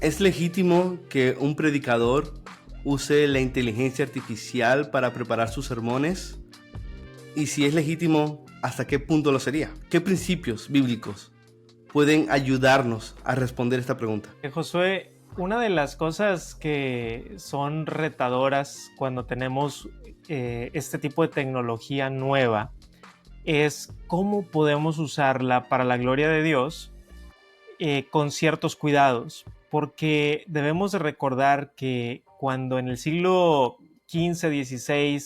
¿Es legítimo que un predicador use la inteligencia artificial para preparar sus sermones? Y si es legítimo, ¿hasta qué punto lo sería? ¿Qué principios bíblicos pueden ayudarnos a responder esta pregunta? Josué, una de las cosas que son retadoras cuando tenemos este tipo de tecnología nueva es cómo podemos usarla para la gloria de Dios con ciertos cuidados, porque debemos de recordar que cuando en el siglo XV, XVI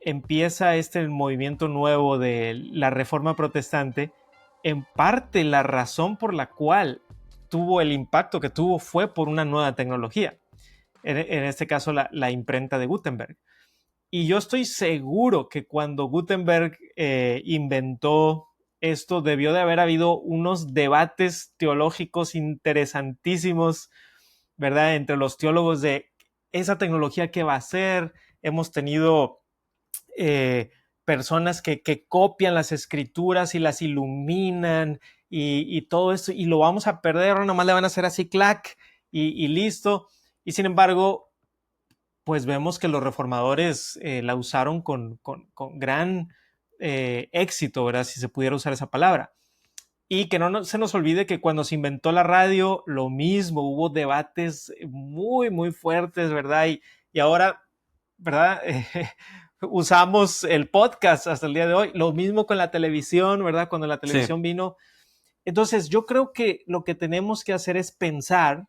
empieza el movimiento nuevo de la Reforma Protestante, en parte la razón por la cual tuvo el impacto que tuvo fue por una nueva tecnología, en este caso la imprenta de Gutenberg. Y yo estoy seguro que cuando Gutenberg inventó esto, debió de haber habido unos debates teológicos interesantísimos, ¿verdad? Entre los teólogos de esa tecnología que va a ser. Hemos tenido personas que copian las escrituras y las iluminan y todo esto, y lo vamos a perder, ¿no? Nomás le van a hacer así, clac, y listo. Y sin embargo, pues vemos que los reformadores la usaron con gran éxito, ¿verdad? Si se pudiera usar esa palabra. Y que no se nos olvide que cuando se inventó la radio, lo mismo, hubo debates muy, muy fuertes, ¿verdad? Y ahora, ¿verdad? Usamos el podcast hasta el día de hoy. Lo mismo con la televisión, ¿verdad? Cuando la televisión vino. Entonces, yo creo que lo que tenemos que hacer es pensar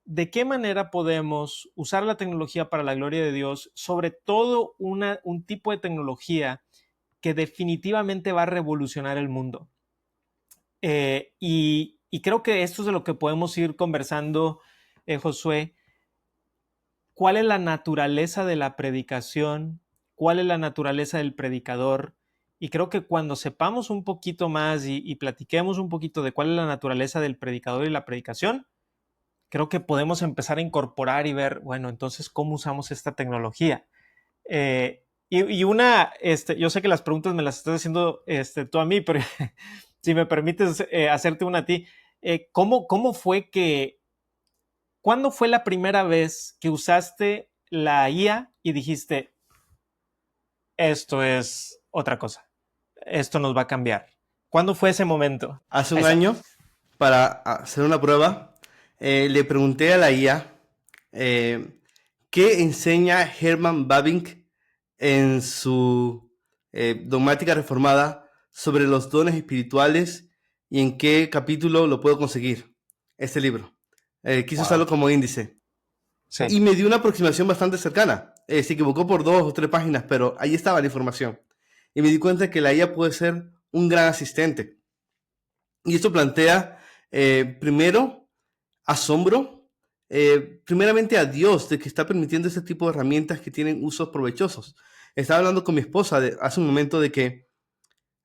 de qué manera podemos usar la tecnología para la gloria de Dios, sobre todo un tipo de tecnología que definitivamente va a revolucionar el mundo. Y creo que esto es de lo que podemos ir conversando, Josué. ¿Cuál es la naturaleza de la predicación? ¿Cuál es la naturaleza del predicador? Y creo que cuando sepamos un poquito más y platiquemos un poquito de cuál es la naturaleza del predicador y la predicación, creo que podemos empezar a incorporar y ver, bueno, entonces, ¿cómo usamos esta tecnología? Yo sé que las preguntas me las estás haciendo tú a mí, pero si me permites hacerte una a ti, ¿cómo fue cuándo fue la primera vez que usaste la IA y dijiste, esto es otra cosa, esto nos va a cambiar? ¿Cuándo fue ese momento? Hace un Esa. año, para hacer una prueba, le pregunté a la IA qué enseña Herman Bavinck en su dogmática reformada sobre los dones espirituales y en qué capítulo lo puedo conseguir, este libro. Quise usarlo Wow. como índice. Sí. Y me dio una aproximación bastante cercana. Se equivocó por 2 o 3 páginas, pero ahí estaba la información. Y me di cuenta que la IA puede ser un gran asistente. Y esto plantea, primero, asombro, primeramente a Dios de que está permitiendo este tipo de herramientas que tienen usos provechosos. Estaba hablando con mi esposa hace un momento de que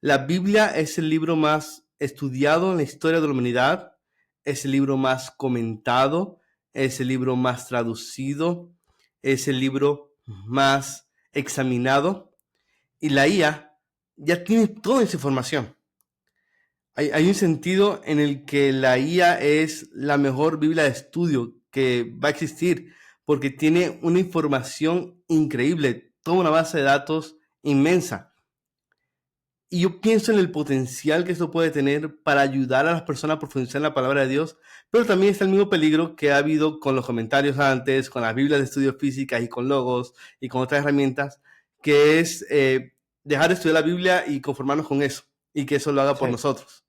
la Biblia es el libro más estudiado en la historia de la humanidad, es el libro más comentado, es el libro más traducido, es el libro más examinado, y la IA ya tiene toda esa información. Hay un sentido en el que la IA es la mejor Biblia de estudio que va a existir, porque tiene una información increíble, toda una base de datos inmensa. Y yo pienso en el potencial que esto puede tener para ayudar a las personas a profundizar en la palabra de Dios, pero también está el mismo peligro que ha habido con los comentarios antes, con las Biblias de estudio físicas y con logos y con otras herramientas, que es dejar de estudiar la Biblia y conformarnos con eso, y que eso lo haga por Sí. nosotros.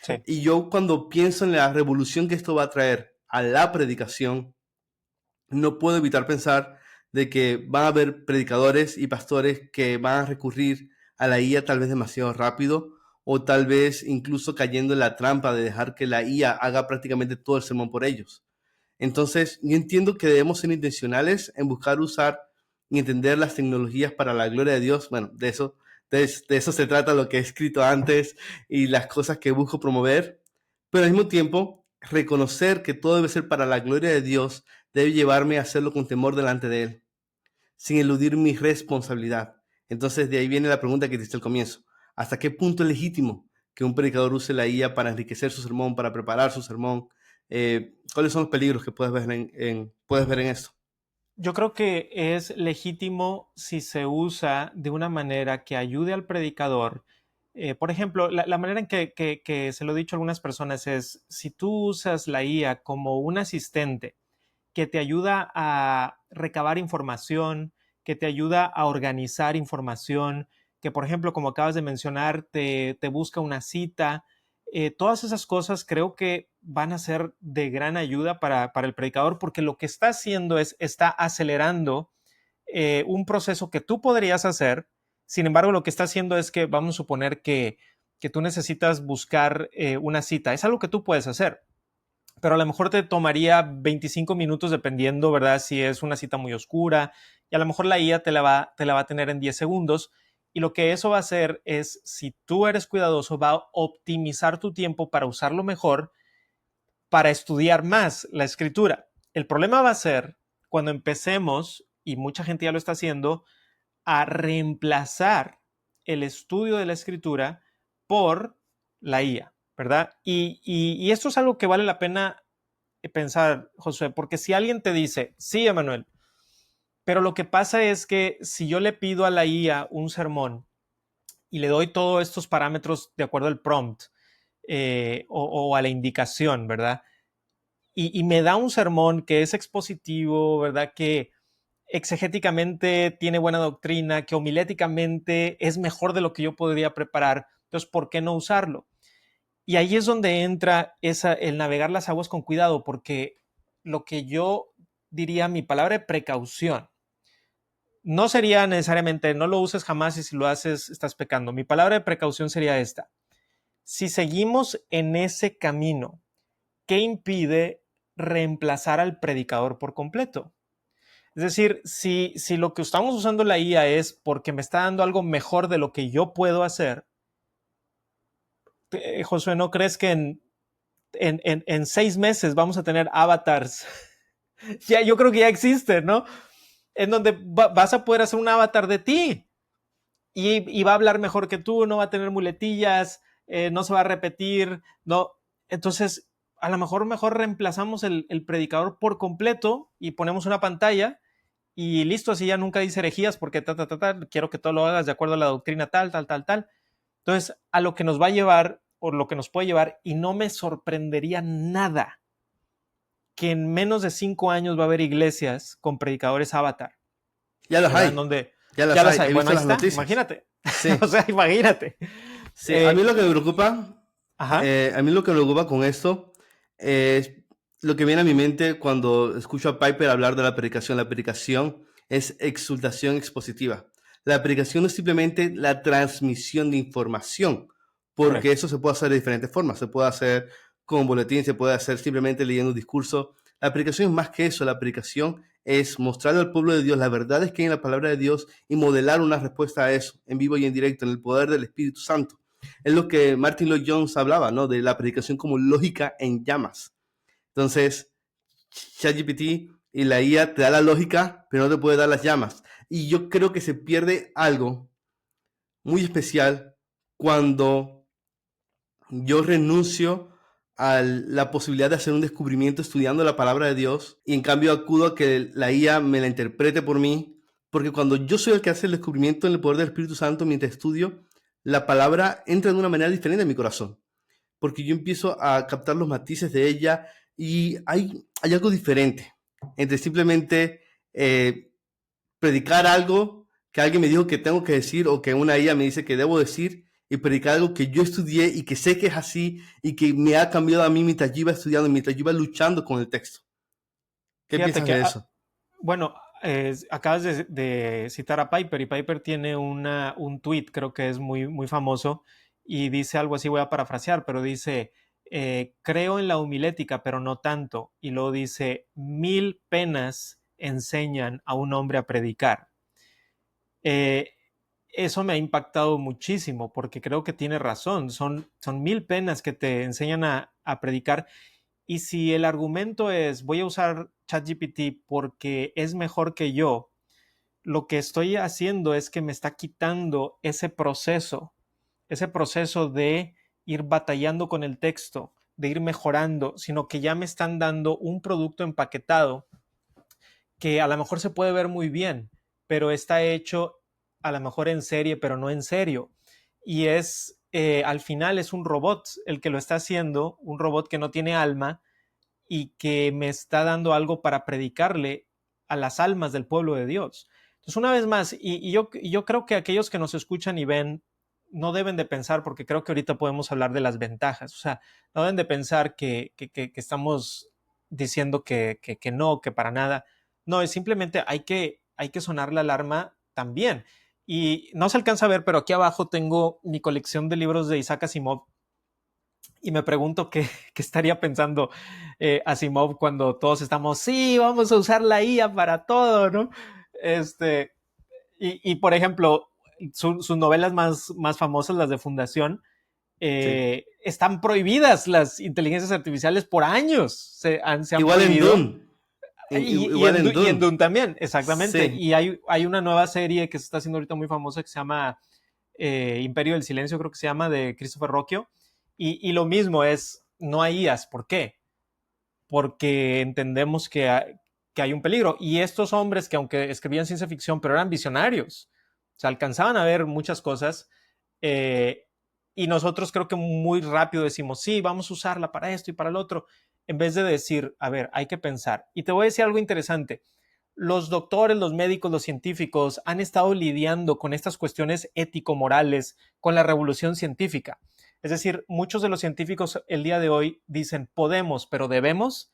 Sí. Y yo cuando pienso en la revolución que esto va a traer a la predicación, no puedo evitar pensar de que van a haber predicadores y pastores que van a recurrir a la IA tal vez demasiado rápido o tal vez incluso cayendo en la trampa de dejar que la IA haga prácticamente todo el sermón por ellos. Entonces, yo entiendo que debemos ser intencionales en buscar usar y entender las tecnologías para la gloria de Dios. Bueno, de eso se trata lo que he escrito antes y las cosas que busco promover. Pero al mismo tiempo, reconocer que todo debe ser para la gloria de Dios debe llevarme a hacerlo con temor delante de Él, sin eludir mi responsabilidad. Entonces, de ahí viene la pregunta que te hice al comienzo. ¿Hasta qué punto es legítimo que un predicador use la IA para enriquecer su sermón, para preparar su sermón? ¿Cuáles son los peligros que puedes ver en esto? Yo creo que es legítimo si se usa de una manera que ayude al predicador. Por ejemplo, la manera en que se lo he dicho a algunas personas es, si tú usas la IA como un asistente que te ayuda a recabar información, que te ayuda a organizar información, que por ejemplo, como acabas de mencionar, te busca una cita. Todas esas cosas creo que van a ser de gran ayuda para el predicador, porque lo que está haciendo es, está acelerando un proceso que tú podrías hacer. Sin embargo, lo que está haciendo es que vamos a suponer que tú necesitas buscar una cita. Es algo que tú puedes hacer, pero a lo mejor te tomaría 25 minutos dependiendo, ¿verdad? Si es una cita muy oscura, y a lo mejor la IA te la va a tener en 10 segundos. Y lo que eso va a hacer es, si tú eres cuidadoso, va a optimizar tu tiempo para usarlo mejor, para estudiar más la escritura. El problema va a ser cuando empecemos, y mucha gente ya lo está haciendo, a reemplazar el estudio de la escritura por la IA, ¿verdad? Y esto es algo que vale la pena pensar, Josué, porque si alguien te dice, sí, Emanuel, pero lo que pasa es que si yo le pido a la IA un sermón y le doy todos estos parámetros de acuerdo al prompt o a la indicación, ¿verdad? Y me da un sermón que es expositivo, ¿verdad? Que exegéticamente tiene buena doctrina, que homiléticamente es mejor de lo que yo podría preparar. Entonces, ¿por qué no usarlo? Y ahí es donde entra el navegar las aguas con cuidado, porque lo que yo diría, mi palabra de precaución, no sería necesariamente no lo uses jamás y si lo haces estás pecando. Mi palabra de precaución sería esta. Si seguimos en ese camino, ¿qué impide reemplazar al predicador por completo? Es decir, si lo que estamos usando la IA es porque me está dando algo mejor de lo que yo puedo hacer, Josué, ¿no crees que en 6 meses vamos a tener avatars? Ya, yo creo que ya existe, ¿no? En donde vas a poder hacer un avatar de ti y va a hablar mejor que tú, no va a tener muletillas, no se va a repetir, no. Entonces, a lo mejor reemplazamos el predicador por completo y ponemos una pantalla y listo, así ya nunca dice herejías porque quiero que todo lo hagas de acuerdo a la doctrina tal. Entonces, a lo que nos va a llevar o lo que nos puede llevar, y no me sorprendería nada que en menos de 5 años va a haber iglesias con predicadores avatar, Ya las ¿verdad? En hay, donde ya las ya las hay, hay. he Bueno, visto ahí las está, noticias. imagínate. Sí, O sea, imagínate. sí, a mí Eh, lo que me preocupa, ajá, a mí lo que me preocupa con esto es lo que viene a mi mente cuando escucho a Piper hablar de la predicación. La predicación es exultación expositiva. La predicación no es simplemente la transmisión de información, porque correcto. eso se puede hacer de diferentes formas. Se puede hacer con boletín, se puede hacer simplemente leyendo un discurso. La predicación es más que eso. La predicación es mostrarle al pueblo de Dios las verdades que hay en la palabra de Dios y modelar una respuesta a eso, en vivo y en directo, en el poder del Espíritu Santo. Es lo que Martin Lloyd Jones hablaba, ¿no? De la predicación como lógica en llamas. Entonces, ChatGPT y la IA te da la lógica, pero no te puede dar las llamas. Y yo creo que se pierde algo muy especial cuando yo renuncio a la posibilidad de hacer un descubrimiento estudiando la palabra de Dios y en cambio acudo a que la IA me la interprete por mí, porque cuando yo soy el que hace el descubrimiento en el poder del Espíritu Santo mientras estudio, la palabra entra de una manera diferente en mi corazón, porque yo empiezo a captar los matices de ella y hay algo diferente entre simplemente predicar algo que alguien me dijo que tengo que decir o que una IA me dice que debo decir y predicar algo que yo estudié y que sé que es así y que me ha cambiado a mí mientras yo iba estudiando, mientras yo iba luchando con el texto. ¿Qué Fíjate piensas que, de eso? bueno, acabas de citar a Piper y Piper tiene un tweet, creo que es muy famoso, y dice algo así, voy a parafrasear, pero dice, creo en la homilética, pero no tanto. Y luego dice, 1000 penas enseñan a un hombre a predicar. Eh, Eso me ha impactado muchísimo porque creo que tiene razón. Son 1000 penas que te enseñan a predicar. Y si el argumento es voy a usar ChatGPT porque es mejor que yo, lo que estoy haciendo es que me está quitando ese proceso de ir batallando con el texto, de ir mejorando, sino que ya me están dando un producto empaquetado que a lo mejor se puede ver muy bien, pero está hecho a lo mejor en serie, pero no en serio. Y al final es un robot el que lo está haciendo, un robot que no tiene alma y que me está dando algo para predicarle a las almas del pueblo de Dios. Entonces, una vez más, yo creo que aquellos que nos escuchan y ven no deben de pensar, porque creo que ahorita podemos hablar de las ventajas, o sea, no deben de pensar que estamos diciendo que no, que para nada. No, es simplemente hay que sonar la alarma también. Y no se alcanza a ver, pero aquí abajo tengo mi colección de libros de Isaac Asimov y me pregunto qué estaría pensando Asimov cuando todos estamos, sí, vamos a usar la IA para todo, ¿no? Este, por ejemplo, sus novelas más famosas, las de Fundación, Sí. están prohibidas las inteligencias artificiales por años, se han Igual en prohibido. Dune. Igual en Y en Dune. Dune también, exactamente. Sí. Y hay una nueva serie que se está haciendo ahorita muy famosa que se llama Imperio del Silencio, creo que se llama, de Christopher Rocchio. Y lo mismo es, no hay IAs. ¿Por qué? Porque entendemos que hay un peligro. Y estos hombres que aunque escribían ciencia ficción, pero eran visionarios, o sea, alcanzaban a ver muchas cosas. eh, y nosotros creo que muy rápido decimos, sí, vamos a usarla para esto y para el otro, en vez de decir, a ver, hay que pensar. Y te voy a decir algo interesante. Los doctores, los médicos, los científicos han estado lidiando con estas cuestiones ético-morales con la revolución científica. Es decir, muchos de los científicos el día de hoy dicen podemos, pero debemos,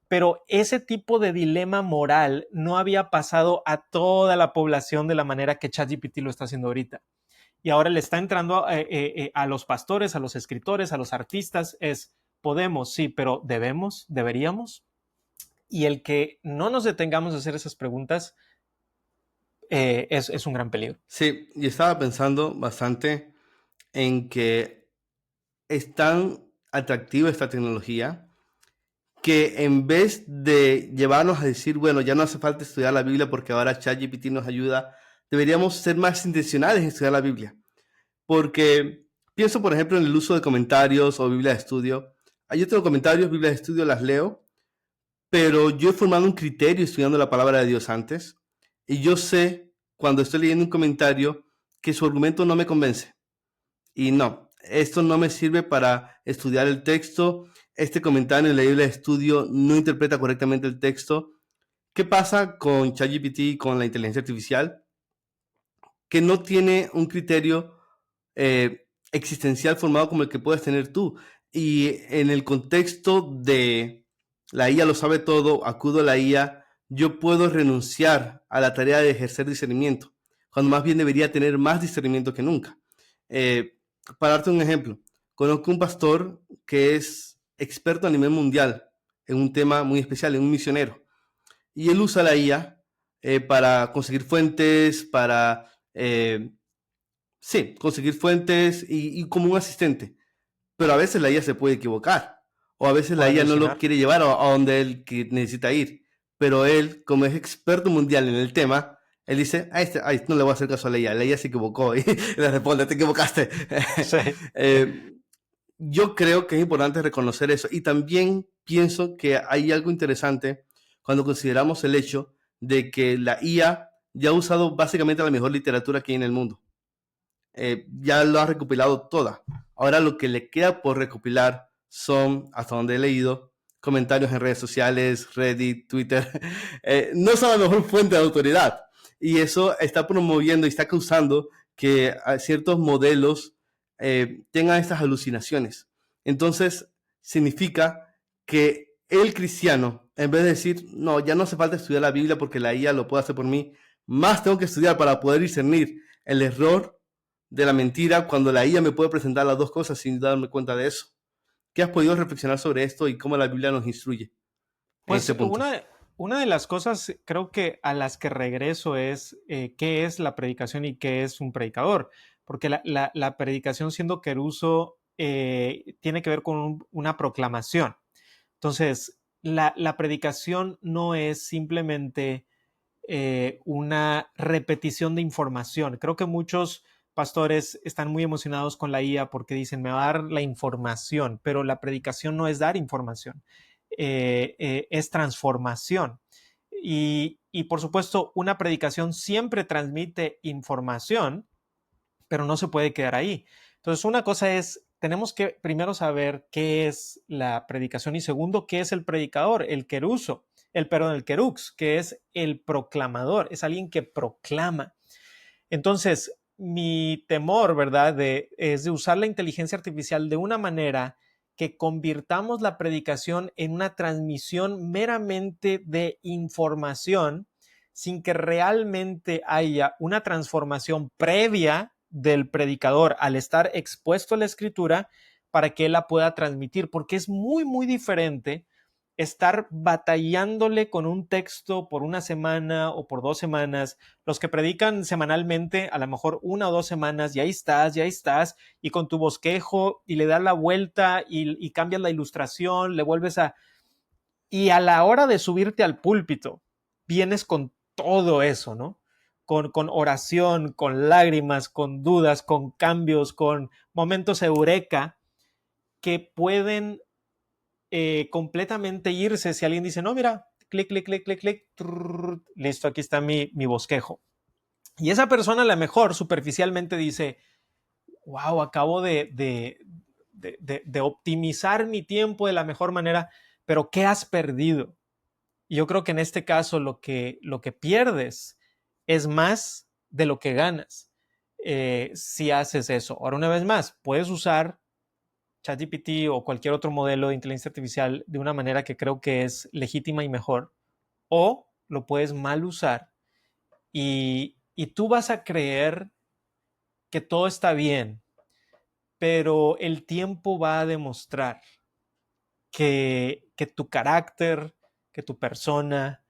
pero ese tipo de dilema moral no había pasado a toda la población de la manera que ChatGPT lo está haciendo ahorita. Y ahora le está entrando a los pastores, a los escritores, a los artistas, es podemos, sí, pero debemos, deberíamos. Y el que no nos detengamos a hacer esas preguntas es un gran peligro. Sí, y estaba pensando bastante en que es tan atractiva esta tecnología que en vez de llevarnos a decir, bueno, ya no hace falta estudiar la Biblia porque ahora ChatGPT nos ayuda, deberíamos ser más intencionales en estudiar la Biblia. Porque pienso, por ejemplo, en el uso de comentarios o Biblia de estudio. Yo tengo comentarios, Biblia de estudio, las leo, pero yo he formado un criterio estudiando la palabra de Dios antes y yo sé cuando estoy leyendo un comentario que su argumento no me convence. Y no, esto no me sirve para estudiar el texto. Este comentario en la Biblia de estudio no interpreta correctamente el texto. ¿Qué pasa con ChatGPT, con la inteligencia artificial? Que no tiene un criterio existencial formado como el que puedes tener tú. Y en el contexto de la IA lo sabe todo, acudo a la IA, yo puedo renunciar a la tarea de ejercer discernimiento, cuando más bien debería tener más discernimiento que nunca. Eh, para darte un ejemplo, conozco un pastor que es experto a nivel mundial en un tema muy especial, en un misionero, y él usa la IA para conseguir fuentes, para sí, conseguir fuentes y como un asistente. Pero a veces la IA se puede equivocar. O a veces la Puede IA no lo alucinar. quiere llevar a donde él necesita ir. Pero él, como es experto mundial en el tema, él dice, no le voy a hacer caso a la IA se equivocó. Y le responde, te equivocaste. Sí. eh, yo creo que es importante reconocer eso. Y también pienso que hay algo interesante cuando consideramos el hecho de que la IA ya ha usado básicamente la mejor literatura que hay en el mundo. Ya lo ha recopilado toda. Ahora lo que le queda por recopilar son, hasta donde he leído, comentarios en redes sociales, Reddit, Twitter. No son la mejor fuente de autoridad. Y eso está promoviendo y está causando que ciertos modelos tengan estas alucinaciones. Entonces, significa que el cristiano, en vez de decir, no, ya no hace falta estudiar la Biblia porque la IA lo puede hacer por mí, más tengo que estudiar para poder discernir el error de la mentira cuando la IA me puede presentar las dos cosas sin darme cuenta de eso. ¿Qué has podido reflexionar sobre esto y cómo la Biblia nos instruye en este Pues punto? una de las cosas creo que a las que regreso es qué es la predicación y qué es un predicador. Porque la predicación siendo queruso tiene que ver con una proclamación. Entonces, la predicación no es simplemente una repetición de información. Creo que muchos pastores están muy emocionados con la IA porque dicen, me va a dar la información, pero la predicación no es dar información, es transformación. Y por supuesto, una predicación siempre transmite información, pero no se puede quedar ahí. Entonces, una cosa es, tenemos que primero saber qué es la predicación y segundo, qué es el predicador, el queruso, el querux, que es el proclamador, es alguien que proclama. Entonces, mi temor, ¿verdad?, es de usar la inteligencia artificial de una manera que convirtamos la predicación en una transmisión meramente de información sin que realmente haya una transformación previa del predicador al estar expuesto a la escritura para que él la pueda transmitir, porque es muy, muy diferente estar batallándole con un texto por una semana o por 2 semanas. Los que predican semanalmente, a lo mejor 1 o 2 semanas, ya estás, y con tu bosquejo, y le das la vuelta, y cambias la ilustración, le vuelves a... Y a la hora de subirte al púlpito, vienes con todo eso, ¿no? Con oración, con lágrimas, con dudas, con cambios, con momentos eureka que pueden completamente irse si alguien dice, no, mira, clic, clic, clic, clic, clic, trrr, listo, aquí está mi bosquejo. Y esa persona a lo mejor superficialmente dice, wow, acabo de optimizar mi tiempo de la mejor manera, pero ¿qué has perdido? Y yo creo que en este caso lo que pierdes es más de lo que ganas si haces eso. Ahora, una vez más, puedes usar ChatGPT o cualquier otro modelo de inteligencia artificial de una manera que creo que es legítima y mejor, o lo puedes mal usar y tú vas a creer que todo está bien, pero el tiempo va a demostrar que tu carácter, que tu persona,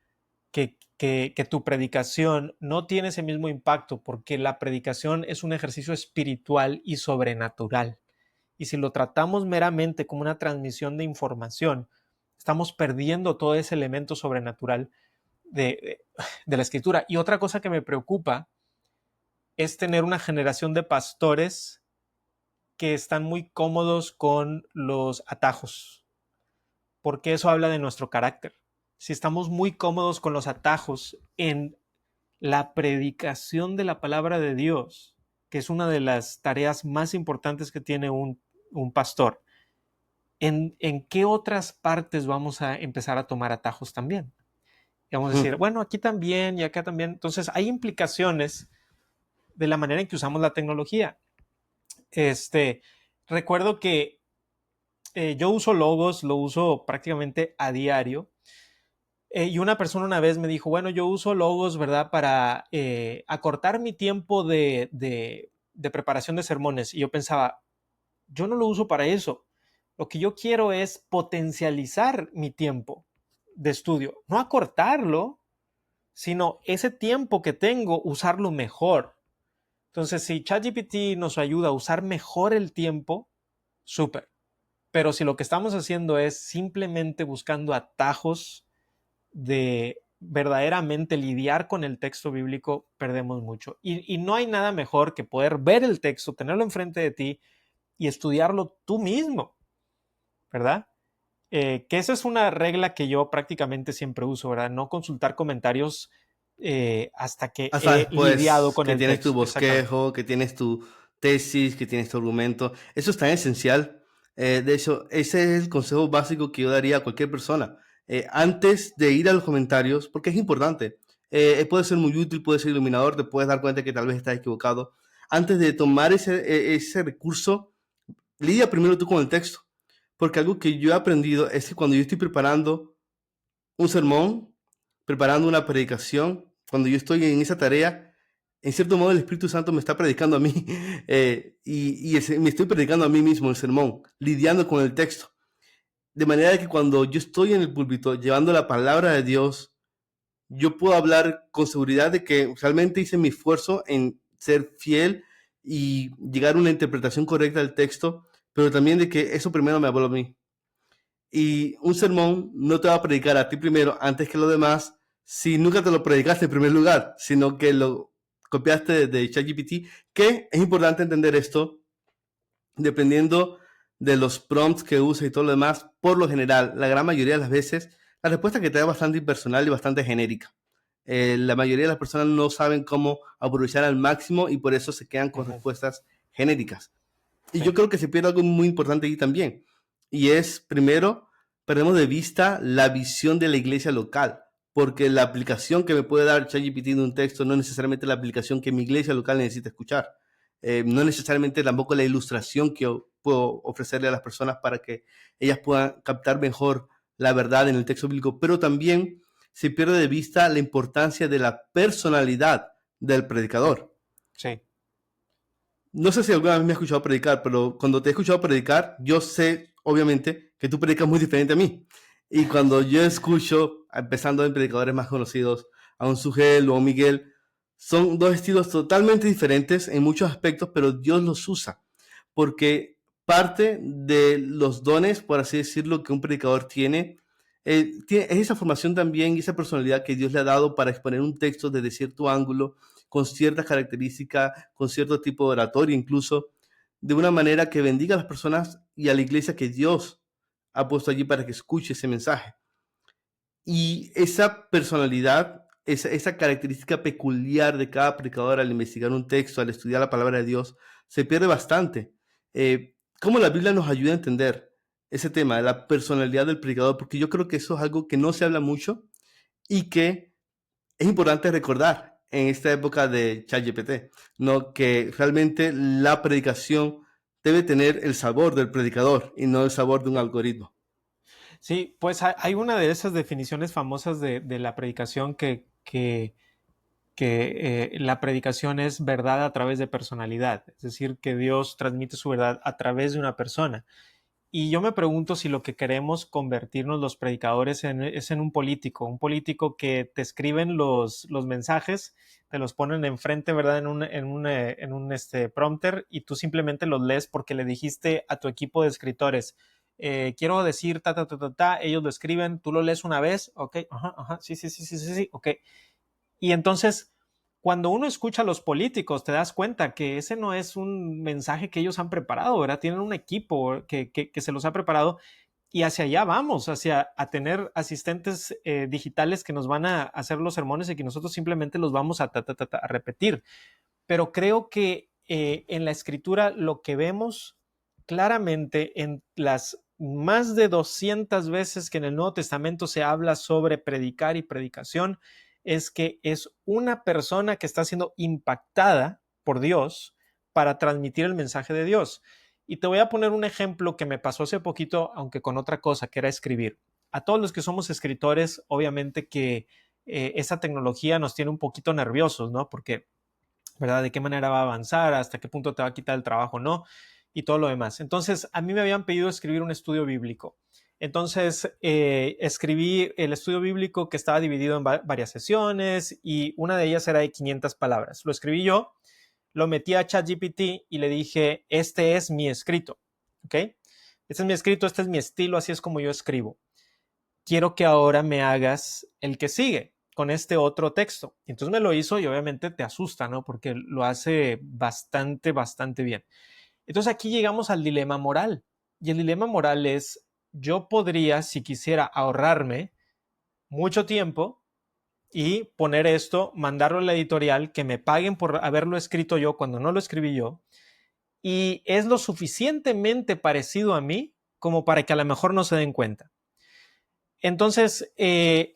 que tu predicación no tiene ese mismo impacto, porque la predicación es un ejercicio espiritual y sobrenatural. Y si lo tratamos meramente como una transmisión de información, estamos perdiendo todo ese elemento sobrenatural de la escritura. Y otra cosa que me preocupa es tener una generación de pastores que están muy cómodos con los atajos, porque eso habla de nuestro carácter. Si estamos muy cómodos con los atajos en la predicación de la palabra de Dios, que es una de las tareas más importantes que tiene un pastor, ¿en qué otras partes vamos a empezar a tomar atajos también? Y vamos a decir, bueno, aquí también y acá también. Entonces, hay implicaciones de la manera en que usamos la tecnología. Recuerdo que yo uso Logos, lo uso prácticamente a diario. Y una persona una vez me dijo, bueno, yo uso Logos, ¿verdad? Para acortar mi tiempo de preparación de sermones. Y yo pensaba, yo no lo uso para eso. Lo que yo quiero es potencializar mi tiempo de estudio, no acortarlo, sino ese tiempo que tengo, usarlo mejor. Entonces, si ChatGPT nos ayuda a usar mejor el tiempo, súper. Pero si lo que estamos haciendo es simplemente buscando atajos de verdaderamente lidiar con el texto bíblico, perdemos mucho. Y no hay nada mejor que poder ver el texto, tenerlo enfrente de ti y estudiarlo tú mismo, ¿verdad? Que esa es una regla que yo prácticamente siempre uso, ¿verdad? No consultar comentarios hasta que Hasta he lidiado después con que el tienes tu texto. Exactamente. bosquejo, que tienes tu tesis, que tienes tu argumento. Eso es tan esencial. De hecho, ese es el consejo básico que yo daría a cualquier persona. Antes de ir a los comentarios, porque es importante. Puede ser muy útil, puede ser iluminador, te puedes dar cuenta que tal vez estás equivocado. Antes de tomar ese recurso, lidia primero tú con el texto. Porque algo que yo he aprendido es que cuando yo estoy preparando un sermón, preparando una predicación, cuando yo estoy en esa tarea, en cierto modo el Espíritu Santo me está predicando a mí me estoy predicando a mí mismo el sermón, lidiando con el texto. De manera que cuando yo estoy en el púlpito llevando la palabra de Dios, yo puedo hablar con seguridad de que realmente hice mi esfuerzo en ser fiel y llegar a una interpretación correcta del texto, pero también de que eso primero me habló a mí. Y un sermón no te va a predicar a ti primero antes que los demás si nunca te lo predicaste en primer lugar, sino que lo copiaste de ChatGPT, que es importante entender esto, dependiendo de los prompts que usa y todo lo demás, por lo general, la gran mayoría de las veces, la respuesta que te da es bastante impersonal y bastante genérica. La mayoría de las personas no saben cómo aprovechar al máximo y por eso se quedan con respuestas genéricas. Y Sí. yo creo que se pierde algo muy importante ahí también. Y es, primero, perdemos de vista la visión de la iglesia local. Porque la aplicación que me puede dar ChatGPT de un texto no es necesariamente la aplicación que mi iglesia local necesita escuchar. No es necesariamente tampoco la ilustración que yo puedo ofrecerle a las personas para que ellas puedan captar mejor la verdad en el texto bíblico. Pero también se pierde de vista la importancia de la personalidad del predicador. Sí. No sé si alguna vez me has escuchado predicar, pero cuando te he escuchado predicar, yo sé, obviamente, que tú predicas muy diferente a mí. Y cuando yo escucho, empezando en predicadores más conocidos, a un Sugel o a un Miguel, son dos estilos totalmente diferentes en muchos aspectos, pero Dios los usa. Porque parte de los dones, por así decirlo, que un predicador es esa formación también y esa personalidad que Dios le ha dado para exponer un texto desde cierto ángulo, con ciertas características, con cierto tipo de oratoria incluso, de una manera que bendiga a las personas y a la iglesia que Dios ha puesto allí para que escuche ese mensaje. Y esa personalidad, esa característica peculiar de cada predicador al investigar un texto, al estudiar la palabra de Dios, se pierde bastante. ¿Cómo la Biblia nos ayuda a entender ese tema de la personalidad del predicador? Porque yo creo que eso es algo que no se habla mucho y que es importante recordar en esta época de ChatGPT, ¿no? Que realmente la predicación debe tener el sabor del predicador y no el sabor de un algoritmo. Sí, pues hay una de esas definiciones famosas de la predicación que la predicación es verdad a través de personalidad, es decir, que Dios transmite su verdad a través de una persona. Y yo me pregunto si lo que queremos convertirnos los predicadores es en un político que te escriben los mensajes, te los ponen enfrente, ¿verdad? En un prompter y tú simplemente los lees porque le dijiste a tu equipo de escritores, quiero decir ta, ta, ta, ta, ta, ellos lo escriben, tú lo lees una vez, ok, ajá, ajá, sí, sí, sí, sí, sí, sí, ok. Y entonces, cuando uno escucha a los políticos, te das cuenta que ese no es un mensaje que ellos han preparado, ¿verdad? Tienen un equipo que se los ha preparado y hacia allá vamos, hacia a tener asistentes digitales que nos van a hacer los sermones y que nosotros simplemente los vamos a repetir. Pero creo que en la escritura lo que vemos claramente en las más de 200 veces que en el Nuevo Testamento se habla sobre predicar y predicación, es que es una persona que está siendo impactada por Dios para transmitir el mensaje de Dios. Y te voy a poner un ejemplo que me pasó hace poquito, aunque con otra cosa, que era escribir. A todos los que somos escritores, obviamente que esa tecnología nos tiene un poquito nerviosos, ¿no? Porque, ¿verdad? ¿De qué manera va a avanzar? ¿Hasta qué punto te va a quitar el trabajo? ¿No? Y todo lo demás. Entonces, a mí me habían pedido escribir un estudio bíblico. Entonces, escribí el estudio bíblico que estaba dividido en varias sesiones y una de ellas era de 500 palabras. Lo escribí yo, lo metí a ChatGPT y le dije, este es mi escrito, ¿ok? Este es mi escrito, este es mi estilo, así es como yo escribo. Quiero que ahora me hagas el que sigue con este otro texto. Y entonces me lo hizo y obviamente te asusta, ¿no? Porque lo hace bastante, bastante bien. Entonces aquí llegamos al dilema moral. Y el dilema moral es, yo podría, si quisiera, ahorrarme mucho tiempo y poner esto, mandarlo a la editorial, que me paguen por haberlo escrito yo cuando no lo escribí yo, y es lo suficientemente parecido a mí como para que a lo mejor no se den cuenta. Entonces,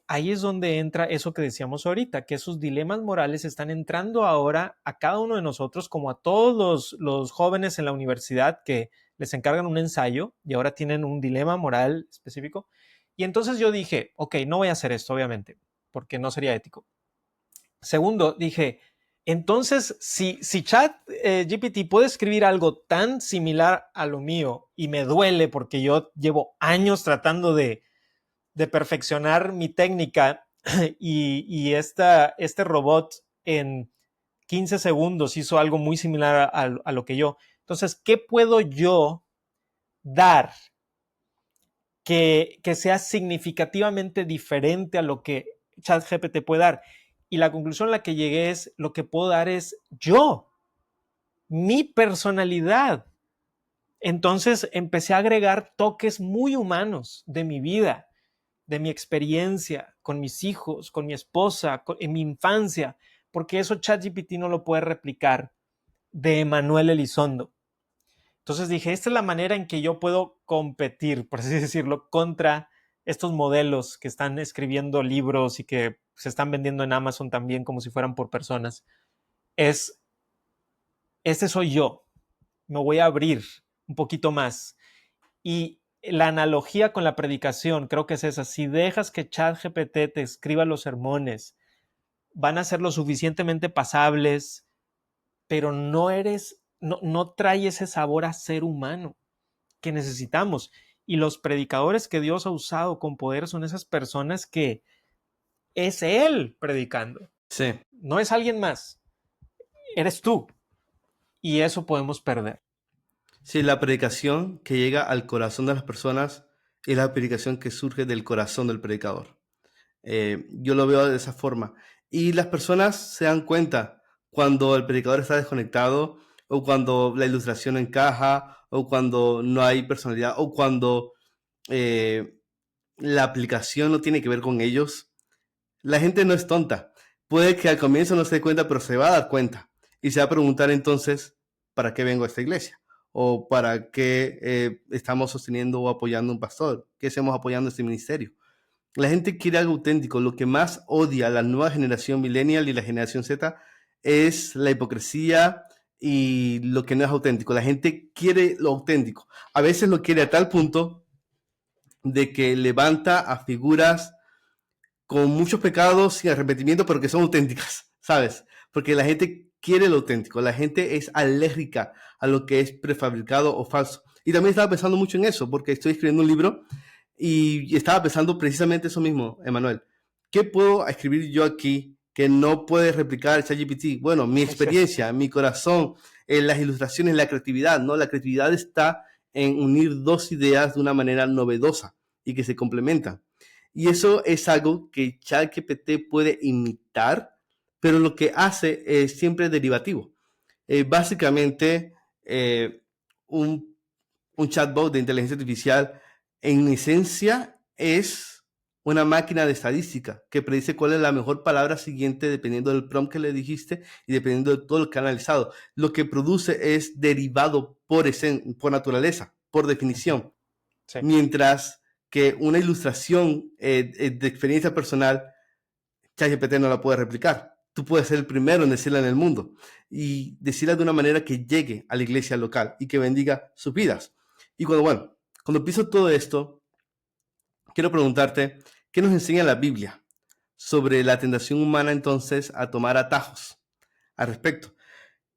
ahí es donde entra eso que decíamos ahorita, que esos dilemas morales están entrando ahora a cada uno de nosotros, como a todos los jóvenes en la universidad que les encargan un ensayo y ahora tienen un dilema moral específico. Y entonces yo dije, ok, no voy a hacer esto, obviamente, porque no sería ético. Segundo, dije, entonces, si Chat GPT puede escribir algo tan similar a lo mío y me duele porque yo llevo años tratando de perfeccionar mi técnica y este robot en 15 segundos hizo algo muy similar a lo que yo. Entonces, ¿qué puedo yo dar que sea significativamente diferente a lo que ChatGPT puede dar? Y la conclusión a la que llegué es, lo que puedo dar es yo, mi personalidad. Entonces empecé a agregar toques muy humanos de mi vida, de mi experiencia con mis hijos, con mi esposa, en mi infancia, porque eso ChatGPT no lo puede replicar de Emanuel Elizondo. Entonces dije, esta es la manera en que yo puedo competir, por así decirlo, contra estos modelos que están escribiendo libros y que se están vendiendo en Amazon también como si fueran por personas. Este soy yo, me voy a abrir un poquito más. Y la analogía con la predicación creo que es esa. Si dejas que ChatGPT te escriba los sermones, van a ser lo suficientemente pasables, pero no trae ese sabor a ser humano que necesitamos. Y los predicadores que Dios ha usado con poder son esas personas que es Él predicando. Sí. No es alguien más, eres tú. Y eso podemos perder. Sí, la predicación que llega al corazón de las personas es la predicación que surge del corazón del predicador. Yo lo veo de esa forma. Y las personas se dan cuenta cuando el predicador está desconectado, o cuando la ilustración no encaja, o cuando no hay personalidad, o cuando eh, la aplicación no tiene que ver con ellos. La gente no es tonta. Puede que al comienzo no se dé cuenta, pero se va a dar cuenta. Y se va a preguntar entonces, ¿para qué vengo a esta iglesia? ¿O para qué estamos sosteniendo o apoyando a un pastor? ¿Qué hacemos apoyando este ministerio? La gente quiere algo auténtico. Lo que más odia la nueva generación millennial y la generación Z es la hipocresía y lo que no es auténtico. La gente quiere lo auténtico. A veces lo quiere a tal punto de que levanta a figuras con muchos pecados sin arrepentimiento, pero que son auténticas, ¿sabes? Porque la gente quiere lo auténtico, la gente es alérgica a lo que es prefabricado o falso. Y también estaba pensando mucho en eso, porque estoy escribiendo un libro y estaba pensando precisamente eso mismo, Emanuel. ¿Qué puedo escribir yo aquí que no puede replicar ChatGPT? Bueno, mi experiencia, mi corazón, las ilustraciones, la creatividad, ¿no? La creatividad está en unir dos ideas de una manera novedosa y que se complementan. Y eso es algo que ChatGPT puede imitar, pero lo que hace es siempre derivativo. Básicamente, un, un chatbot de inteligencia artificial en esencia es una máquina de estadística que predice cuál es la mejor palabra siguiente dependiendo del prompt que le dijiste y dependiendo de todo lo que ha analizado. Lo que produce es derivado por naturaleza, por definición. Sí. Mientras que una ilustración de experiencia personal, ChatGPT no la puede replicar. Tú puedes ser el primero en decirla en el mundo y decirla de una manera que llegue a la iglesia local y que bendiga sus vidas. Y cuando pienso todo esto, quiero preguntarte, ¿qué nos enseña la Biblia sobre la tentación humana entonces a tomar atajos al respecto?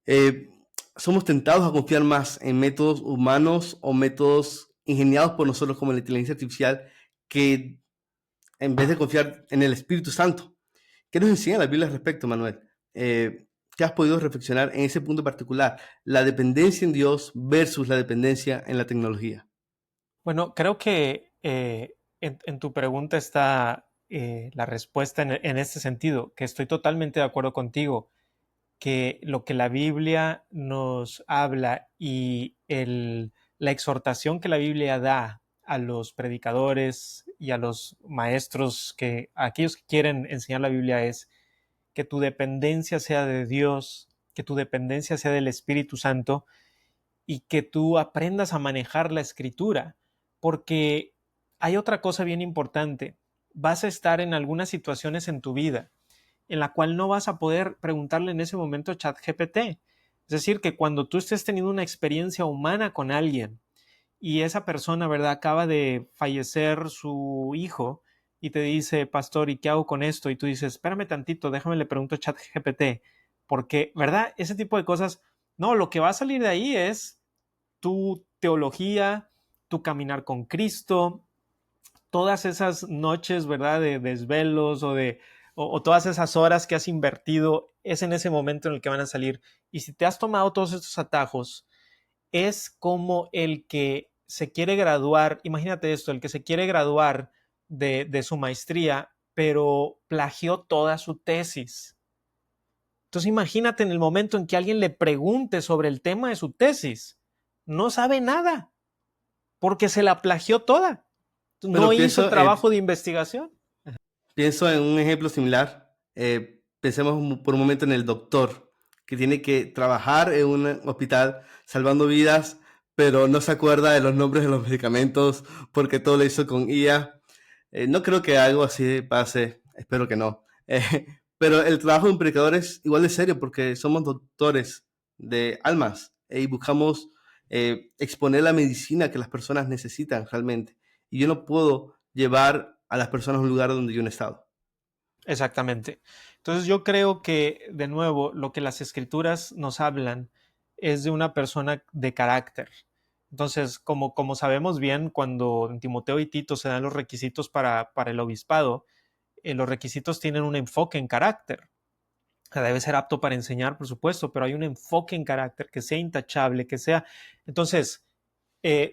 Eh, ¿Somos tentados a confiar más en métodos humanos o métodos ingeniados por nosotros como la inteligencia artificial que en vez de confiar en el Espíritu Santo? ¿Qué nos enseña la Biblia al respecto, Manuel? ¿Qué has podido reflexionar en ese punto particular? La dependencia en Dios versus la dependencia en la tecnología. Bueno, creo que en tu pregunta está la respuesta en este sentido, que estoy totalmente de acuerdo contigo, que lo que la Biblia nos habla y la exhortación que la Biblia da a los predicadores y a los maestros, a aquellos que quieren enseñar la Biblia, es que tu dependencia sea de Dios, que tu dependencia sea del Espíritu Santo y que tú aprendas a manejar la escritura, porque hay otra cosa bien importante. Vas a estar en algunas situaciones en tu vida en la cual no vas a poder preguntarle en ese momento a ChatGPT. Es decir, que cuando tú estés teniendo una experiencia humana con alguien y esa persona, ¿verdad?, acaba de fallecer su hijo y te dice, pastor, ¿y qué hago con esto? Y tú dices, espérame tantito, déjame le pregunto a ChatGPT, porque, ¿verdad? Ese tipo de cosas, no, lo que va a salir de ahí es tu teología, tu caminar con Cristo, todas esas noches, ¿verdad?, de desvelos o todas esas horas que has invertido, es en ese momento en el que van a salir. Y si te has tomado todos estos atajos, es como el que se quiere graduar, imagínate esto, el que se quiere graduar de su maestría pero plagió toda su tesis. Entonces imagínate en el momento en que alguien le pregunte sobre el tema de su tesis, no sabe nada, porque se la plagió toda. No Pero hizo pienso, trabajo de investigación. pienso en un ejemplo similar. Pensemos por un momento en el doctor que tiene que trabajar en un hospital salvando vidas, pero no se acuerda de los nombres de los medicamentos porque todo lo hizo con IA. No creo que algo así pase, espero que no. Pero el trabajo de un predicador es igual de serio porque somos doctores de almas y buscamos exponer la medicina que las personas necesitan realmente. Y yo no puedo llevar a las personas a un lugar donde yo no he estado. Exactamente. Entonces yo creo que, de nuevo, lo que las escrituras nos hablan es de una persona de carácter. Entonces, como sabemos bien, cuando en Timoteo y Tito se dan los requisitos para el obispado, los requisitos tienen un enfoque en carácter. O sea, debe ser apto para enseñar, por supuesto, pero hay un enfoque en carácter que sea intachable, que sea... Entonces,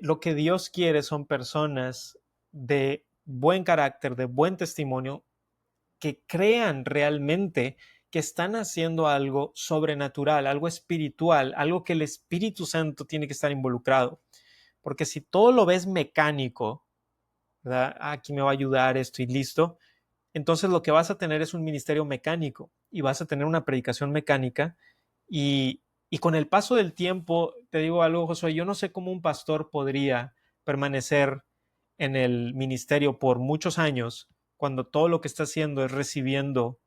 lo que Dios quiere son personas de buen carácter, de buen testimonio, que crean realmente que están haciendo algo sobrenatural, algo espiritual, algo que el Espíritu Santo tiene que estar involucrado. Porque si todo lo ves mecánico, ¿verdad? Aquí me va a ayudar esto y listo, entonces lo que vas a tener es un ministerio mecánico y vas a tener una predicación mecánica y con el paso del tiempo, te digo algo, Josué, yo no sé cómo un pastor podría permanecer en el ministerio por muchos años cuando todo lo que está haciendo es recibiendo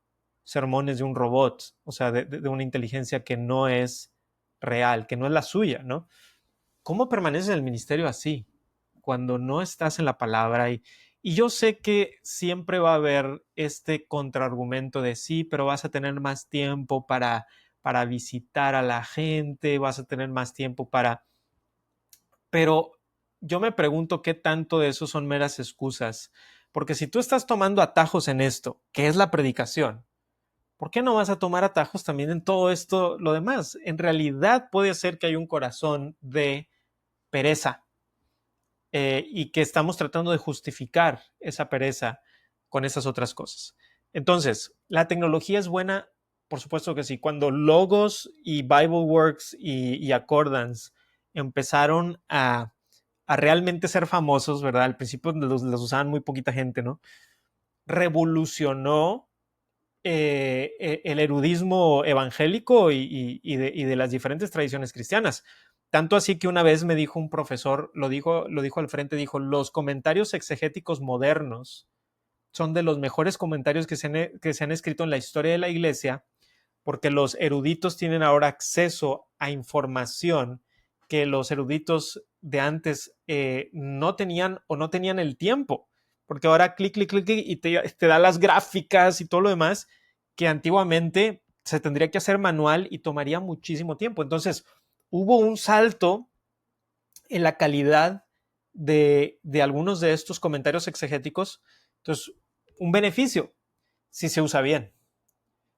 sermones de un robot, o sea, de una inteligencia que no es real, que no es la suya, ¿no? ¿Cómo permaneces en el ministerio así? Cuando no estás en la palabra y yo sé que siempre va a haber este contraargumento de sí, pero vas a tener más tiempo para visitar a la gente, vas a tener más tiempo para... Pero yo me pregunto qué tanto de eso son meras excusas, porque si tú estás tomando atajos en esto, que es la predicación, ¿por qué no vas a tomar atajos también en todo esto, lo demás? En realidad puede ser que hay un corazón de pereza y que estamos tratando de justificar esa pereza con esas otras cosas. Entonces, ¿la tecnología es buena? Por supuesto que sí. Cuando Logos y BibleWorks y Accordance empezaron a realmente ser famosos, ¿verdad? Al principio los usaban muy poquita gente, ¿no? Revolucionó el erudismo evangélico y de las diferentes tradiciones cristianas. Tanto así que una vez me dijo un profesor, lo dijo al frente, dijo, los comentarios exegéticos modernos son de los mejores comentarios que se han escrito en la historia de la iglesia, porque los eruditos tienen ahora acceso a información que los eruditos de antes no tenían o no tenían el tiempo, porque ahora clic, clic, clic, clic y te da las gráficas y todo lo demás que antiguamente se tendría que hacer manual y tomaría muchísimo tiempo. Entonces, hubo un salto en la calidad de algunos de estos comentarios exegéticos. Entonces, un beneficio, si se usa bien.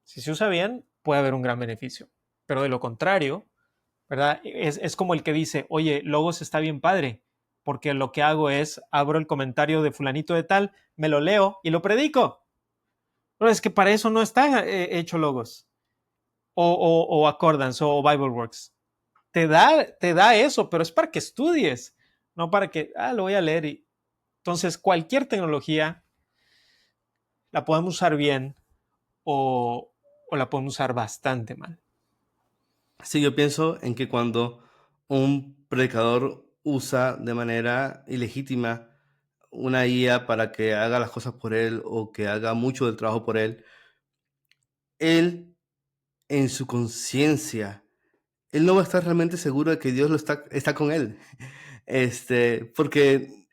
Si se usa bien, puede haber un gran beneficio. Pero de lo contrario, ¿verdad? Es como el que dice, oye, Logos está bien padre, porque lo que hago es, abro el comentario de fulanito de tal, me lo leo y lo predico. Pero es que para eso no está hecho Logos, o Accordance, o BibleWorks. Te da eso, pero es para que estudies, no para que, lo voy a leer. Entonces, cualquier tecnología la podemos usar bien o la podemos usar bastante mal. Sí, yo pienso en que cuando un predicador usa de manera ilegítima una IA para que haga las cosas por él o que haga mucho del trabajo por él en su conciencia, él no va a estar realmente seguro de que Dios está con él. Porque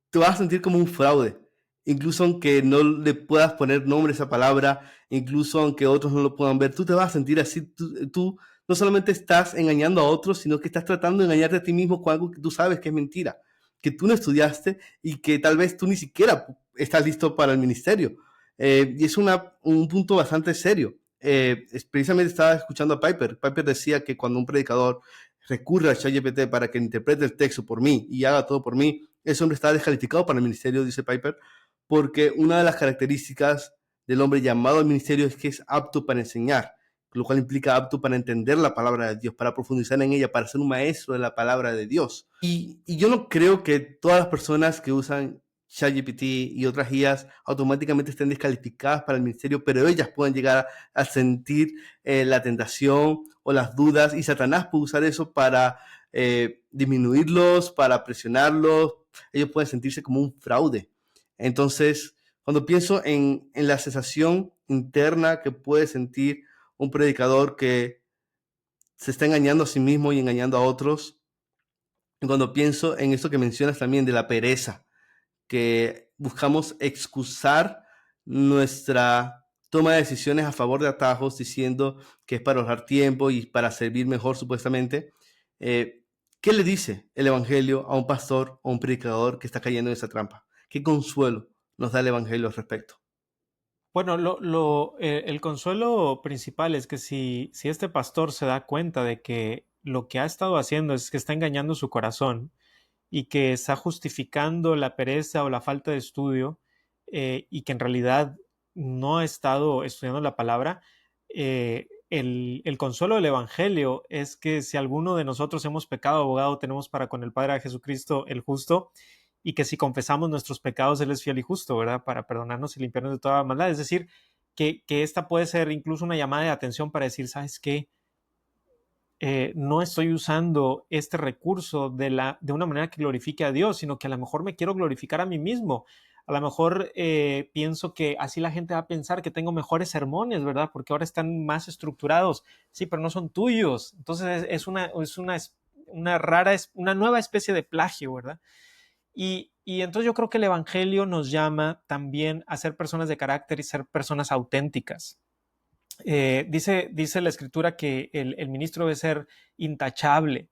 te vas a sentir como un fraude. Incluso aunque no le puedas poner nombre a esa palabra, incluso aunque otros no lo puedan ver, tú te vas a sentir así. Tú no solamente estás engañando a otros, sino que estás tratando de engañarte a ti mismo con algo que tú sabes que es mentira, que tú no estudiaste y que tal vez tú ni siquiera estás listo para el ministerio. Y es un punto bastante serio. Precisamente estaba escuchando a Piper. Piper decía que cuando un predicador recurre a ChatGPT para que interprete el texto por mí y haga todo por mí, ese hombre está descalificado para el ministerio, dice Piper, porque una de las características del hombre llamado al ministerio es que es apto para enseñar, lo cual implica apto para entender la palabra de Dios, para profundizar en ella, para ser un maestro de la palabra de Dios. Y yo no creo que todas las personas que usan ChatGPT y otras guías automáticamente estén descalificadas para el ministerio, pero ellas pueden llegar a sentir la tentación o las dudas, y Satanás puede usar eso para disminuirlos, para presionarlos. Ellos pueden sentirse como un fraude. Entonces, cuando pienso en la sensación interna que puede sentir un predicador que se está engañando a sí mismo y engañando a otros, y cuando pienso en esto que mencionas también de la pereza, que buscamos excusar nuestra toma de decisiones a favor de atajos, diciendo que es para ahorrar tiempo y para servir mejor supuestamente, ¿qué le dice el Evangelio a un pastor o un predicador que está cayendo en esa trampa? ¿Qué consuelo nos da el Evangelio al respecto? Bueno, el consuelo principal es que si este pastor se da cuenta de que lo que ha estado haciendo es que está engañando su corazón y que está justificando la pereza o la falta de estudio, y que en realidad no ha estado estudiando la palabra, el consuelo del Evangelio es que si alguno de nosotros hemos pecado, abogado tenemos para con el Padre a Jesucristo el justo, y que si confesamos nuestros pecados, Él es fiel y justo, ¿verdad? Para perdonarnos y limpiarnos de toda maldad. Es decir, que esta puede ser incluso una llamada de atención para decir, ¿sabes qué? No estoy usando este recurso de una manera que glorifique a Dios, sino que a lo mejor me quiero glorificar a mí mismo. A lo mejor pienso que así la gente va a pensar que tengo mejores sermones, ¿verdad? Porque ahora están más estructurados. Sí, pero no son tuyos. Entonces es una nueva especie de plagio, ¿verdad? Y entonces yo creo que el Evangelio nos llama también a ser personas de carácter y ser personas auténticas. Dice la escritura que el ministro debe ser intachable.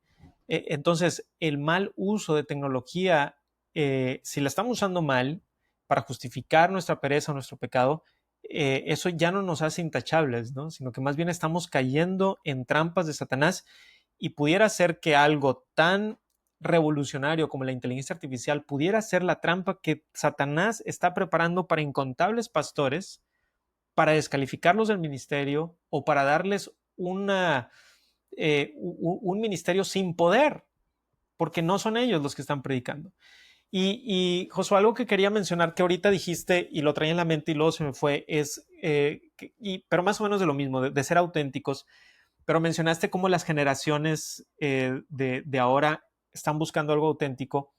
Entonces, el mal uso de tecnología, si la estamos usando mal para justificar nuestra pereza o nuestro pecado, eso ya no nos hace intachables, ¿no? Sino que más bien estamos cayendo en trampas de Satanás, y pudiera ser que algo tan revolucionario como la inteligencia artificial pudiera ser la trampa que Satanás está preparando para incontables pastores, para descalificarlos del ministerio o para darles un ministerio sin poder, porque no son ellos los que están predicando. Y Josué, algo que quería mencionar que ahorita dijiste y lo traía en la mente y luego se me fue, es, pero más o menos de lo mismo, de ser auténticos, pero mencionaste cómo las generaciones de ahora están buscando algo auténtico,